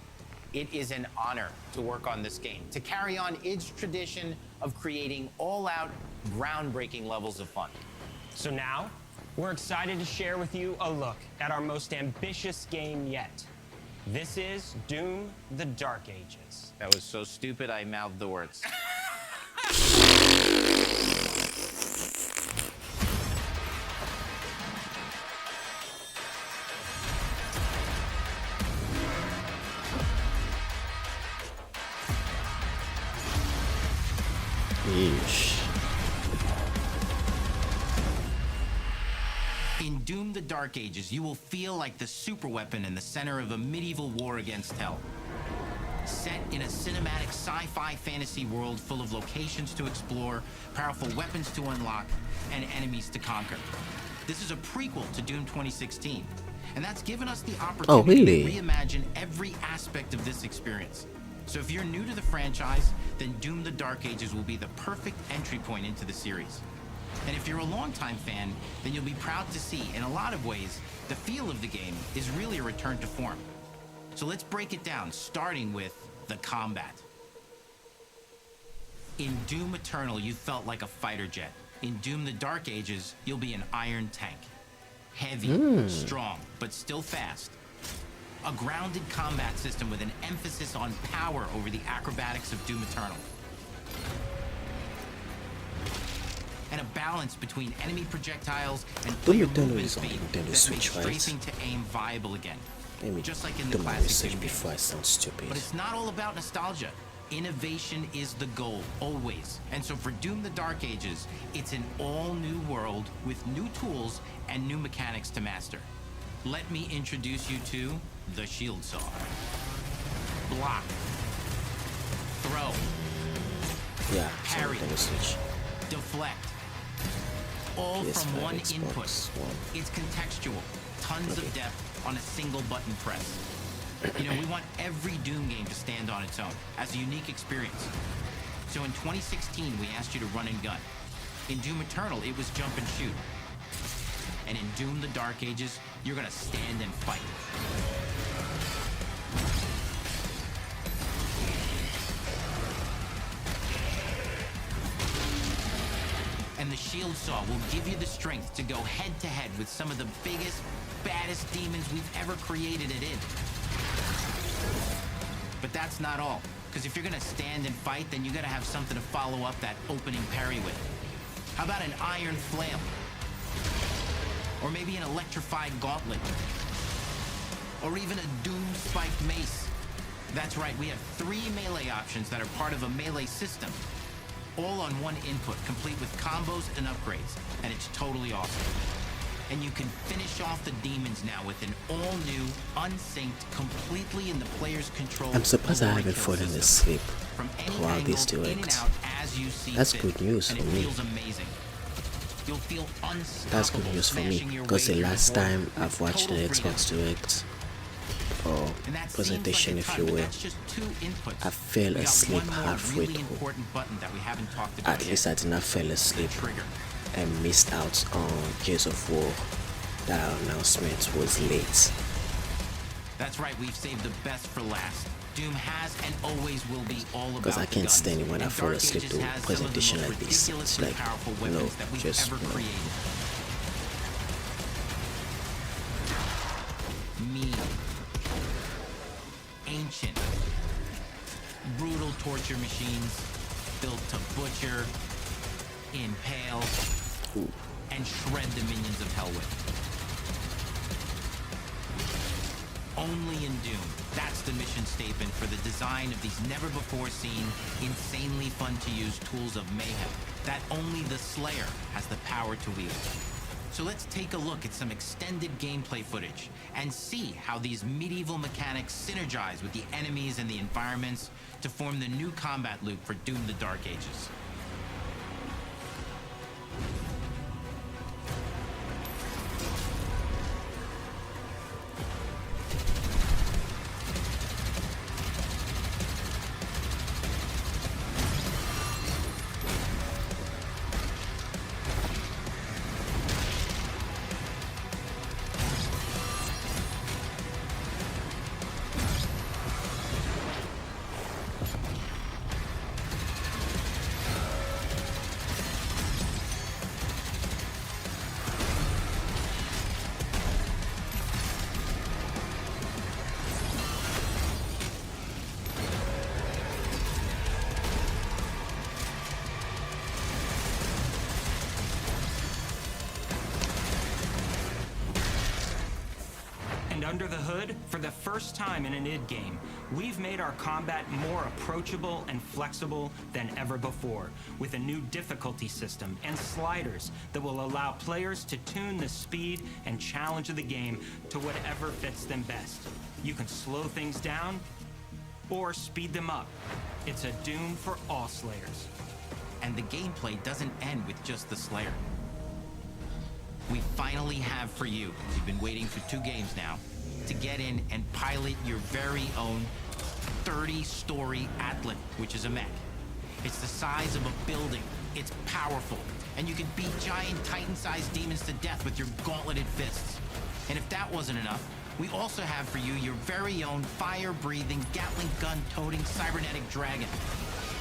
It is an honor to work on this game, to carry on id's tradition of creating all-out, groundbreaking levels of fun. So now, we're excited to share with you a look at our most ambitious game yet. This is Doom: The Dark Ages. That was so stupid I mouthed the words. In Doom: The Dark Ages, you will feel like the superweapon in the center of a medieval war against hell. set in a cinematic sci-fi fantasy world full of locations to explore, powerful weapons to unlock, and enemies to conquer. This is a prequel to Doom 2016, and that's given us the opportunity to reimagine every aspect of this experience. So if you're new to the franchise, then Doom the Dark Ages will be the perfect entry point into the series. And if you're a longtime fan, then you'll be proud to see, in a lot of ways, the feel of the game is really a return to form. So let's break it down, starting with the combat. In Doom Eternal, you felt like a fighter jet. In Doom the Dark Ages, you'll be an iron tank. Heavy, strong, but still fast. A grounded combat system with an emphasis on power over the acrobatics of Doom Eternal. And a balance between enemy projectiles and player movement speed that makes strafing to aim viable again. Just like in the classic Doom games. But it's not all about nostalgia. Innovation is the goal, always. And so for Doom the Dark Ages, it's an all-new world with new tools and new mechanics to master. Let me introduce you to the shield saw. Block. Throw. Yeah, parry. Deflect. All from one input. It's contextual. Tons of depth on a single button press. You know, we want every Doom game to stand on its own as a unique experience. So in 2016, we asked you to run and gun. In Doom Eternal, it was jump and shoot. And in Doom the Dark Ages, you're gonna stand and fight. And the shield saw will give you the strength to go head to head with some of the biggest, baddest demons we've ever created it in. But that's not all, because if you're gonna stand and fight, then you gotta have something to follow up that opening parry with. How about an iron flail? Or maybe an electrified gauntlet? Or even a doom-spiked mace? That's right, we have 3 melee options that are part of a melee system. All on one input, complete with combos and upgrades. And it's totally awesome. And you can finish off the demons now with an all-new, unsynced, completely in the player's control. I'm surprised I haven't fallen asleep throughout this direct. That's good news for me. That's good news for me, because the last time I've watched an Xbox Direct, or presentation if you will, I fell asleep halfway through. At least I did not fall asleep and missed out on Gears of War. That announcement was late. That's right, we've saved the best for last. Doom has and always will be all about because I can't stand it when I fall asleep to a presentation like this. It's like, no, just no. Mean, ancient, brutal torture machines built to butcher, impale, and shred the minions of hell with. Only in Doom, that's the mission statement for the design of these never-before-seen, insanely fun-to-use tools of mayhem that only the Slayer has the power to wield. So let's take a look at some extended gameplay footage and see how these medieval mechanics synergize with the enemies and the environments to form the new combat loop for Doom the Dark Ages. Under the hood, for the first time in an id game, we've made our combat more approachable and flexible than ever before, with a new difficulty system and sliders that will allow players to tune the speed and challenge of the game to whatever fits them best. You can slow things down or speed them up. It's a Doom for all Slayers. And the gameplay doesn't end with just the Slayer. We finally have for you, you've been waiting for 2 games now, to get in and pilot your very own 30-story Atlas, which is a mech. It's the size of a building, it's powerful, and you can beat giant Titan-sized demons to death with your gauntleted fists. And if that wasn't enough, we also have for you your very own fire-breathing, Gatling gun-toting cybernetic dragon.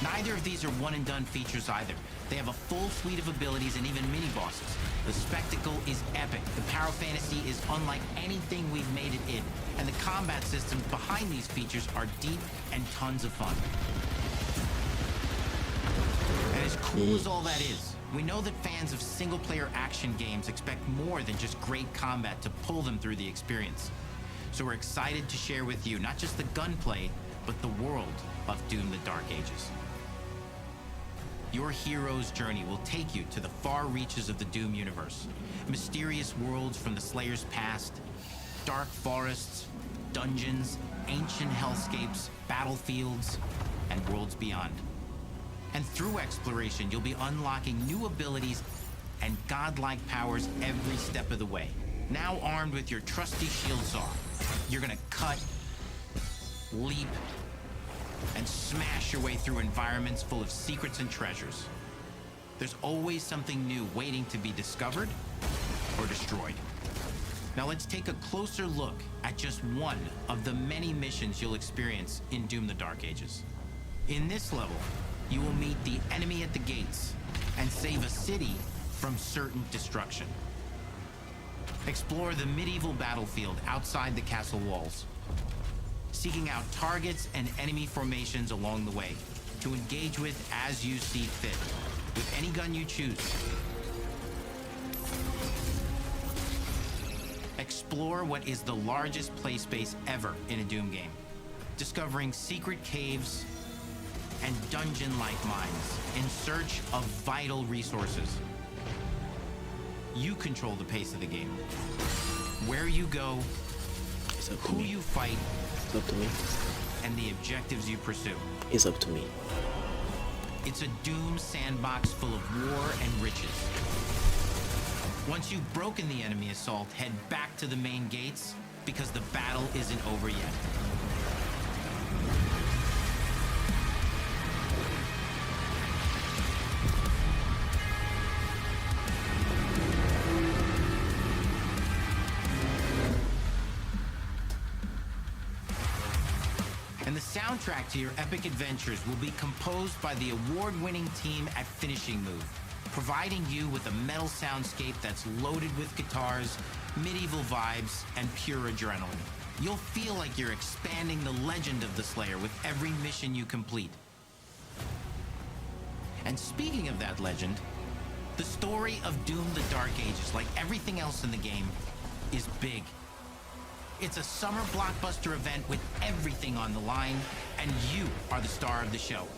Neither of these are one-and-done features either. They have a full suite of abilities and even mini-bosses. The spectacle is epic. The power fantasy is unlike anything we've made it in. And the combat systems behind these features are deep and tons of fun. And as cool as all that is, we know that fans of single-player action games expect more than just great combat to pull them through the experience. So we're excited to share with you not just the gunplay, but the world of Doom the Dark Ages. Your hero's journey will take you to the far reaches of the Doom universe. Mysterious worlds from the Slayer's past, dark forests, dungeons, ancient hellscapes, battlefields, and worlds beyond. And through exploration, you'll be unlocking new abilities and godlike powers every step of the way. Now armed with your trusty shield saw, you're gonna cut, leap, and smash your way through environments full of secrets and treasures. There's always something new waiting to be discovered or destroyed. Now let's take a closer look at just one of the many missions you'll experience in Doom the Dark Ages. In this level, you will meet the enemy at the gates and save a city from certain destruction. Explore the medieval battlefield outside the castle walls, seeking out targets and enemy formations along the way to engage with as you see fit, with any gun you choose. Explore what is the largest play space ever in a Doom game, discovering secret caves and dungeon-like mines in search of vital resources. You control the pace of the game. Where you go, who you fight, it's up to me, and the objectives you pursue. It's up to me. It's a Doom sandbox full of war and riches. Once you've broken the enemy assault, head back to the main gates, because the battle isn't over yet. And the soundtrack to your epic adventures will be composed by the award-winning team at Finishing Move, providing you with a metal soundscape that's loaded with guitars, medieval vibes, and pure adrenaline. You'll feel like you're expanding the legend of the Slayer with every mission you complete. And speaking of that legend, the story of Doom the Dark Ages, like everything else in the game, is big. It's a summer blockbuster event with everything on the line, and you are the star of the show.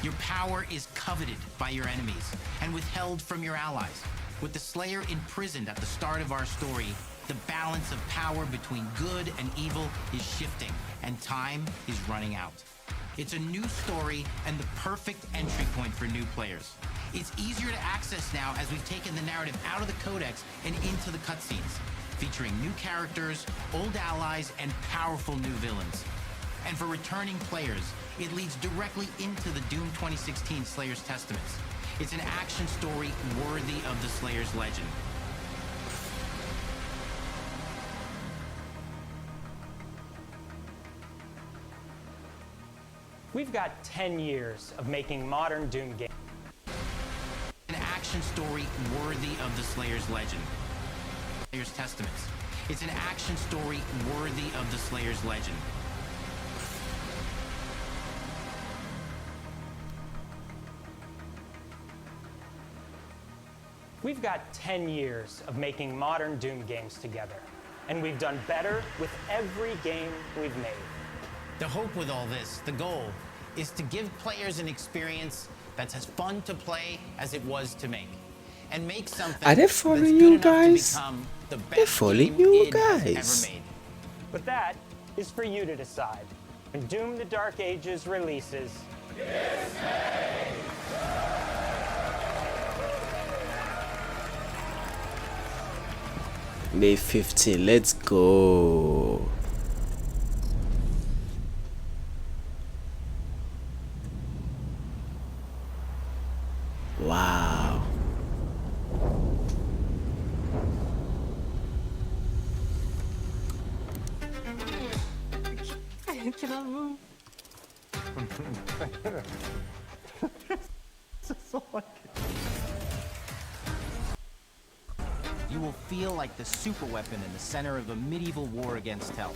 Your power is coveted by your enemies and withheld from your allies. With the Slayer imprisoned at the start of our story, the balance of power between good and evil is shifting, and time is running out. It's a new story and the perfect entry point for new players. It's easier to access now as we've taken the narrative out of the codex and into the cutscenes, featuring new characters, old allies, and powerful new villains. And for returning players, it leads directly into the Doom 2016 Slayer's Testaments. It's an action story worthy of the Slayer's legend. We've got 10 years of making modern Doom games. An action story worthy of the Slayer's legend. Slayer's Testaments. It's an action story worthy of the Slayer's legend. We've got 10 years of making modern Doom games together, and we've done better with every game we've made. The hope with all this, the goal, is to give players an experience that's as fun to play as it was to make. And make something Are they that's following good you enough to guys? become the best They're following game you id guys. ever made. But that is for you to decide. When Doom the Dark Ages releases. May 15, let's go. Wow. Can I move? You will feel like the super weapon in the center of a medieval war against hell.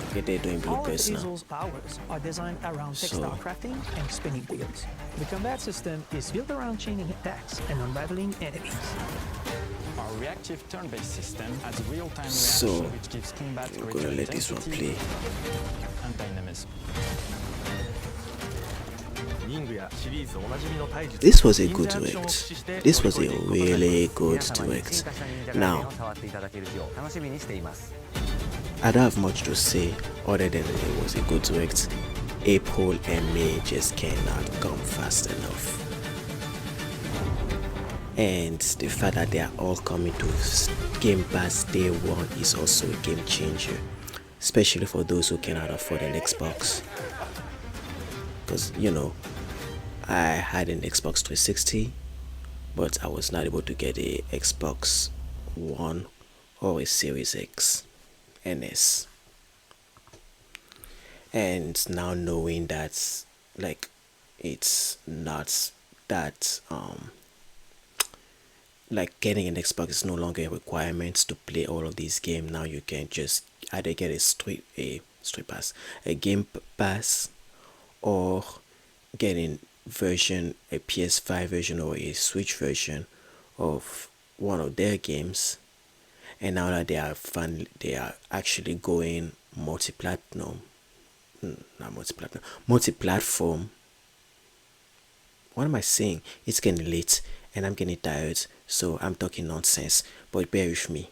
Okay, they're doing blue All of press now. Hazel's powers are designed around textile crafting and spinning wheels. The combat system is built around chaining attacks and unraveling enemies. Our reactive turn-based system has real-time So, reaction, which gives combat I'm greater gonna let this one intensity play. and dynamism. This was a good direct. This was a really good direct. Now, I don't have much to say other than it was a good direct. April and May just cannot come fast enough. And the fact that they are all coming to Game Pass day one is also a game changer, especially for those who cannot afford an Xbox. Because, you know, I had an Xbox 360, but I was not able to get a Xbox One or a Series X NS. And now knowing that, like, it's not that like getting an Xbox is no longer a requirement to play all of these games. Now you can just either get a Game Pass, or getting a PS5 version or a Switch version of one of their games. And now that they are actually going multi-platform. What am I saying? It's getting late and I'm getting tired, so I'm talking nonsense, but bear with me.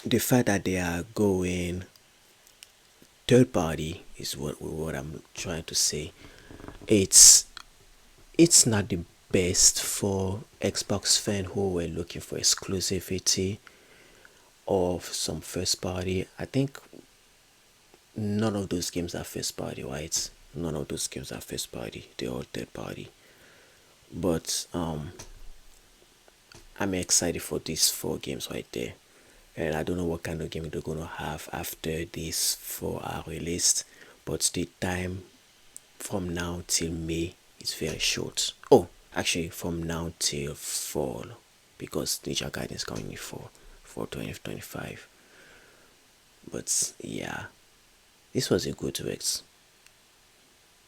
The fact that they are going third party is what I'm trying to say. It's not the best for Xbox fans who were looking for exclusivity of some first party. I think none of those games are first party, right? None of those games are first party. They're all third party. But I'm excited for these 4 games right there. And I don't know what kind of game they're gonna have after these 4 are released. But the time from now till May is very short. Oh, actually from now till fall, because ninjagaiden is coming in fall for 2025. But yeah, this was a good direct.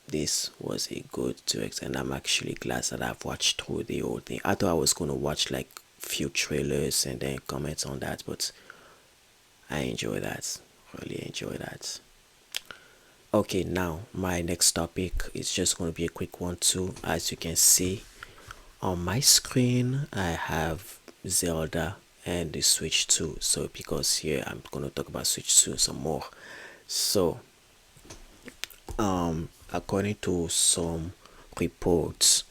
This was a good direct, and I'm actually glad that I've watched through the whole thing. I thought I was gonna watch like few trailers and then comment on that, but I enjoy that. Really enjoy that. Okay, now my next topic is just going to be a quick one too. As you can see on my screen, I have Zelda and the Switch 2. So because here I'm going to talk about Switch 2 some more. So according to some reports,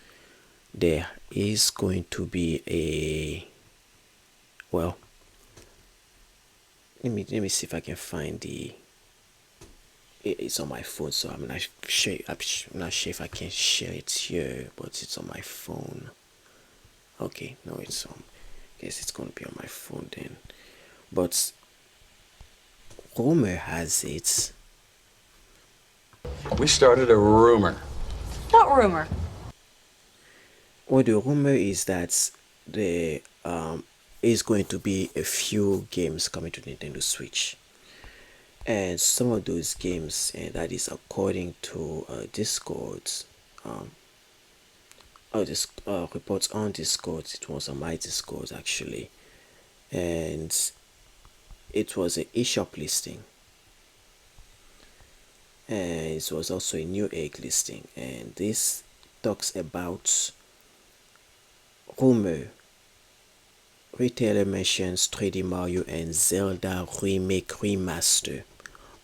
there is going to be a, well, let me see if I can find it's on my phone, so I'm not sure if I can share it here, but it's on my phone. Okay, no, it's guess it's gonna be on my phone then. But rumor has it, we started a rumor. What rumor? well, the rumor is that there is going to be a few games coming to Nintendo Switch. And some of those games, and that is according to Discord, reports on Discord. It was on my Discord actually, and it was an eShop listing, and it was also a New Egg listing. And this talks about rumor. Retailer mentions 3D Mario and Zelda Remake Remaster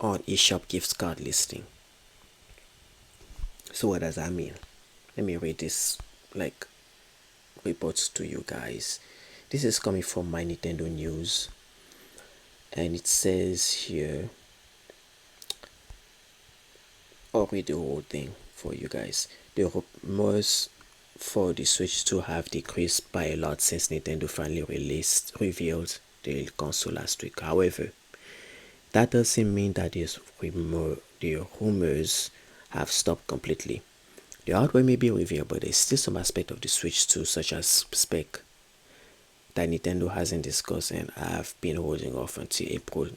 on eShop gift card listing. So what does that mean? Let me read this like reports to you guys. This is coming from my Nintendo News, and it says here, I'll read the whole thing for you guys. The rumors for the Switch 2 have decreased by a lot since Nintendo finally revealed the console last week. However, that doesn't mean that the rumors have stopped completely. The hardware may be revealed, but there's still some aspect of the Switch 2, such as spec, that Nintendo hasn't discussed and have been holding off until April,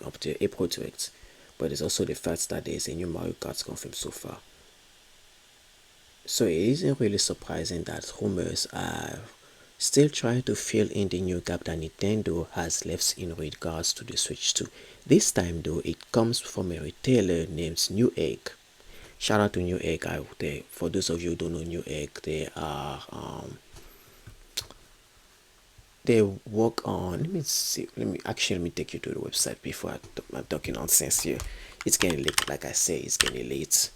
up to April Direct. But there's also the fact that there's a new Mario Kart confirmed so far. So it isn't really surprising that rumors are still trying to fill in the new gap that Nintendo has left in regards to the Switch 2. This time though, it comes from a retailer named Newegg. Shout out to Newegg out there. For those of you who don't know Newegg, they are they work on, let me take you to the website before I'm talking nonsense here. It's getting late, like I say, it's getting late.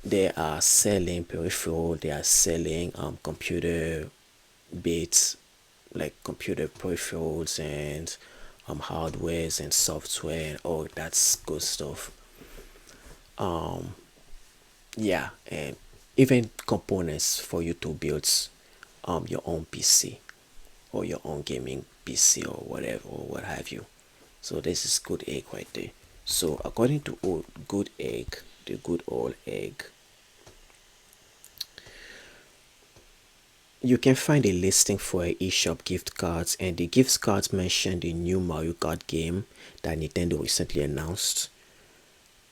They are selling peripheral, they are selling computer bits, like computer peripherals and hardwares and software and all that good stuff. Yeah, and even components for you to build your own PC or your own gaming PC or whatever or what have you. So this is Good Egg right there. So according to Good Egg, the good old egg, you can find a listing for eShop gift cards, and the gift cards mention the new Mario Kart game that Nintendo recently announced.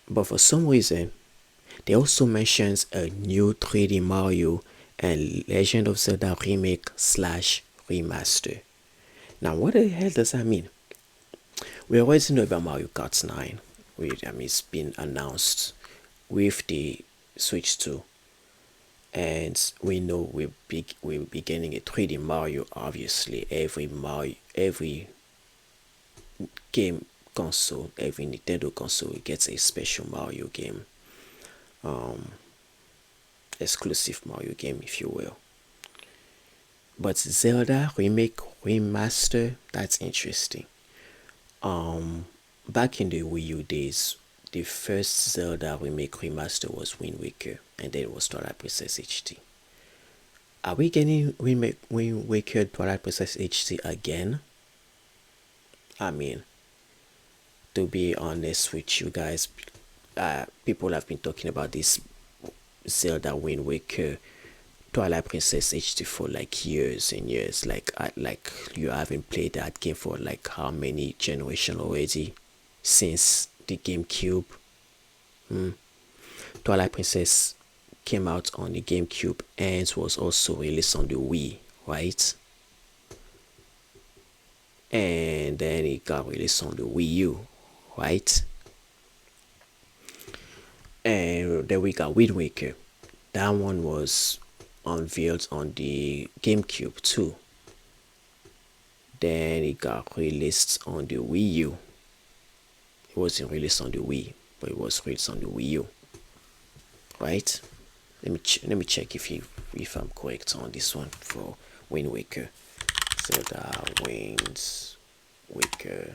But for some reason, they also mentions a new 3D Mario and Legend of Zelda remake / remaster. Now, what the hell does that mean? We already know about Mario Kart 9. It's been announced with the Switch 2. And we know we'll be getting a 3D Mario. Obviously, every game console, every Nintendo console gets a special Mario game, exclusive Mario game, if you will. But Zelda remake remaster, that's interesting. Back in the Wii U days, the first Zelda remake remaster was Wind Waker, and then it was Twilight Princess HD. Are we getting Wind Waker Twilight Princess HD again? I mean, to be honest with you guys, people have been talking about this Zelda Wind Waker Twilight Princess HD for like years and years. Like you haven't played that game for like how many generations already? Since the GameCube. Twilight Princess came out on the GameCube and was also released on the Wii, right? And then it got released on the Wii U, right? And then we got Wind Waker. That one was unveiled on the GameCube too. Then it got released on the Wii U. It wasn't released on the Wii, but it was released on the Wii U, right? Let me check if I'm correct on this one for Wind Waker. Zelda Wind Waker.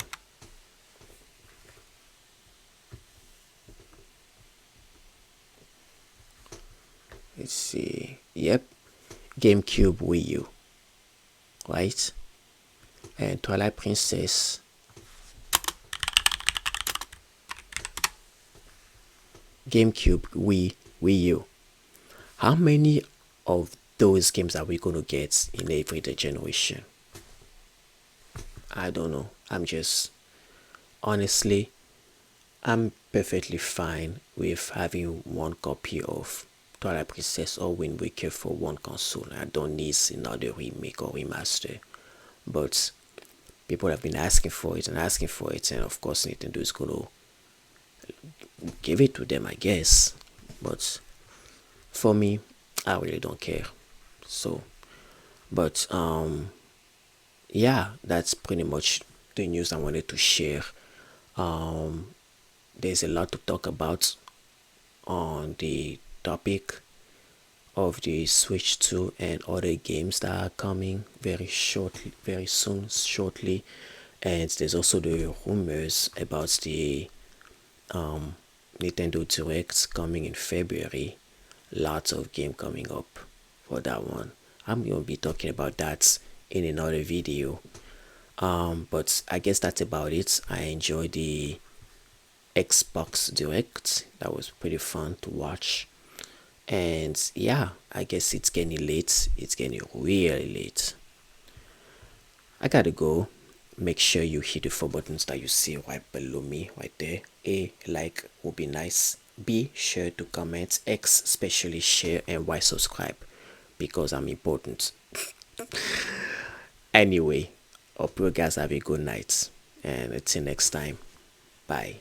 Let's see. Yep, GameCube, Wii U, right? And Twilight Princess. GameCube, Wii U. How many of those games are we going to get in every generation? I don't know. Honestly, I'm perfectly fine with having one copy of Twilight Princess or Wind Waker for one console. I don't need another remake or remaster. But people have been asking for it, and of course Nintendo is going to give it to them, I guess. But for me, I really don't care. So, but yeah, that's pretty much the news I wanted to share. There's a lot to talk about on the topic of the Switch 2 and other games that are coming very shortly. And there's also the rumors about the Nintendo Direct coming in February. Lots of game coming up for that one. I'm gonna be talking about that in another video. But I guess that's about it. I enjoyed the Xbox Direct. That was pretty fun to watch. And yeah, I guess it's getting late. It's getting really late. I gotta go. Make sure you hit the 4 buttons that you see right below me, right there. A, like would be nice. B, sure to comment. X, especially share. And Y, subscribe, because I'm important. Anyway, hope you guys have a good night, and until next time, bye.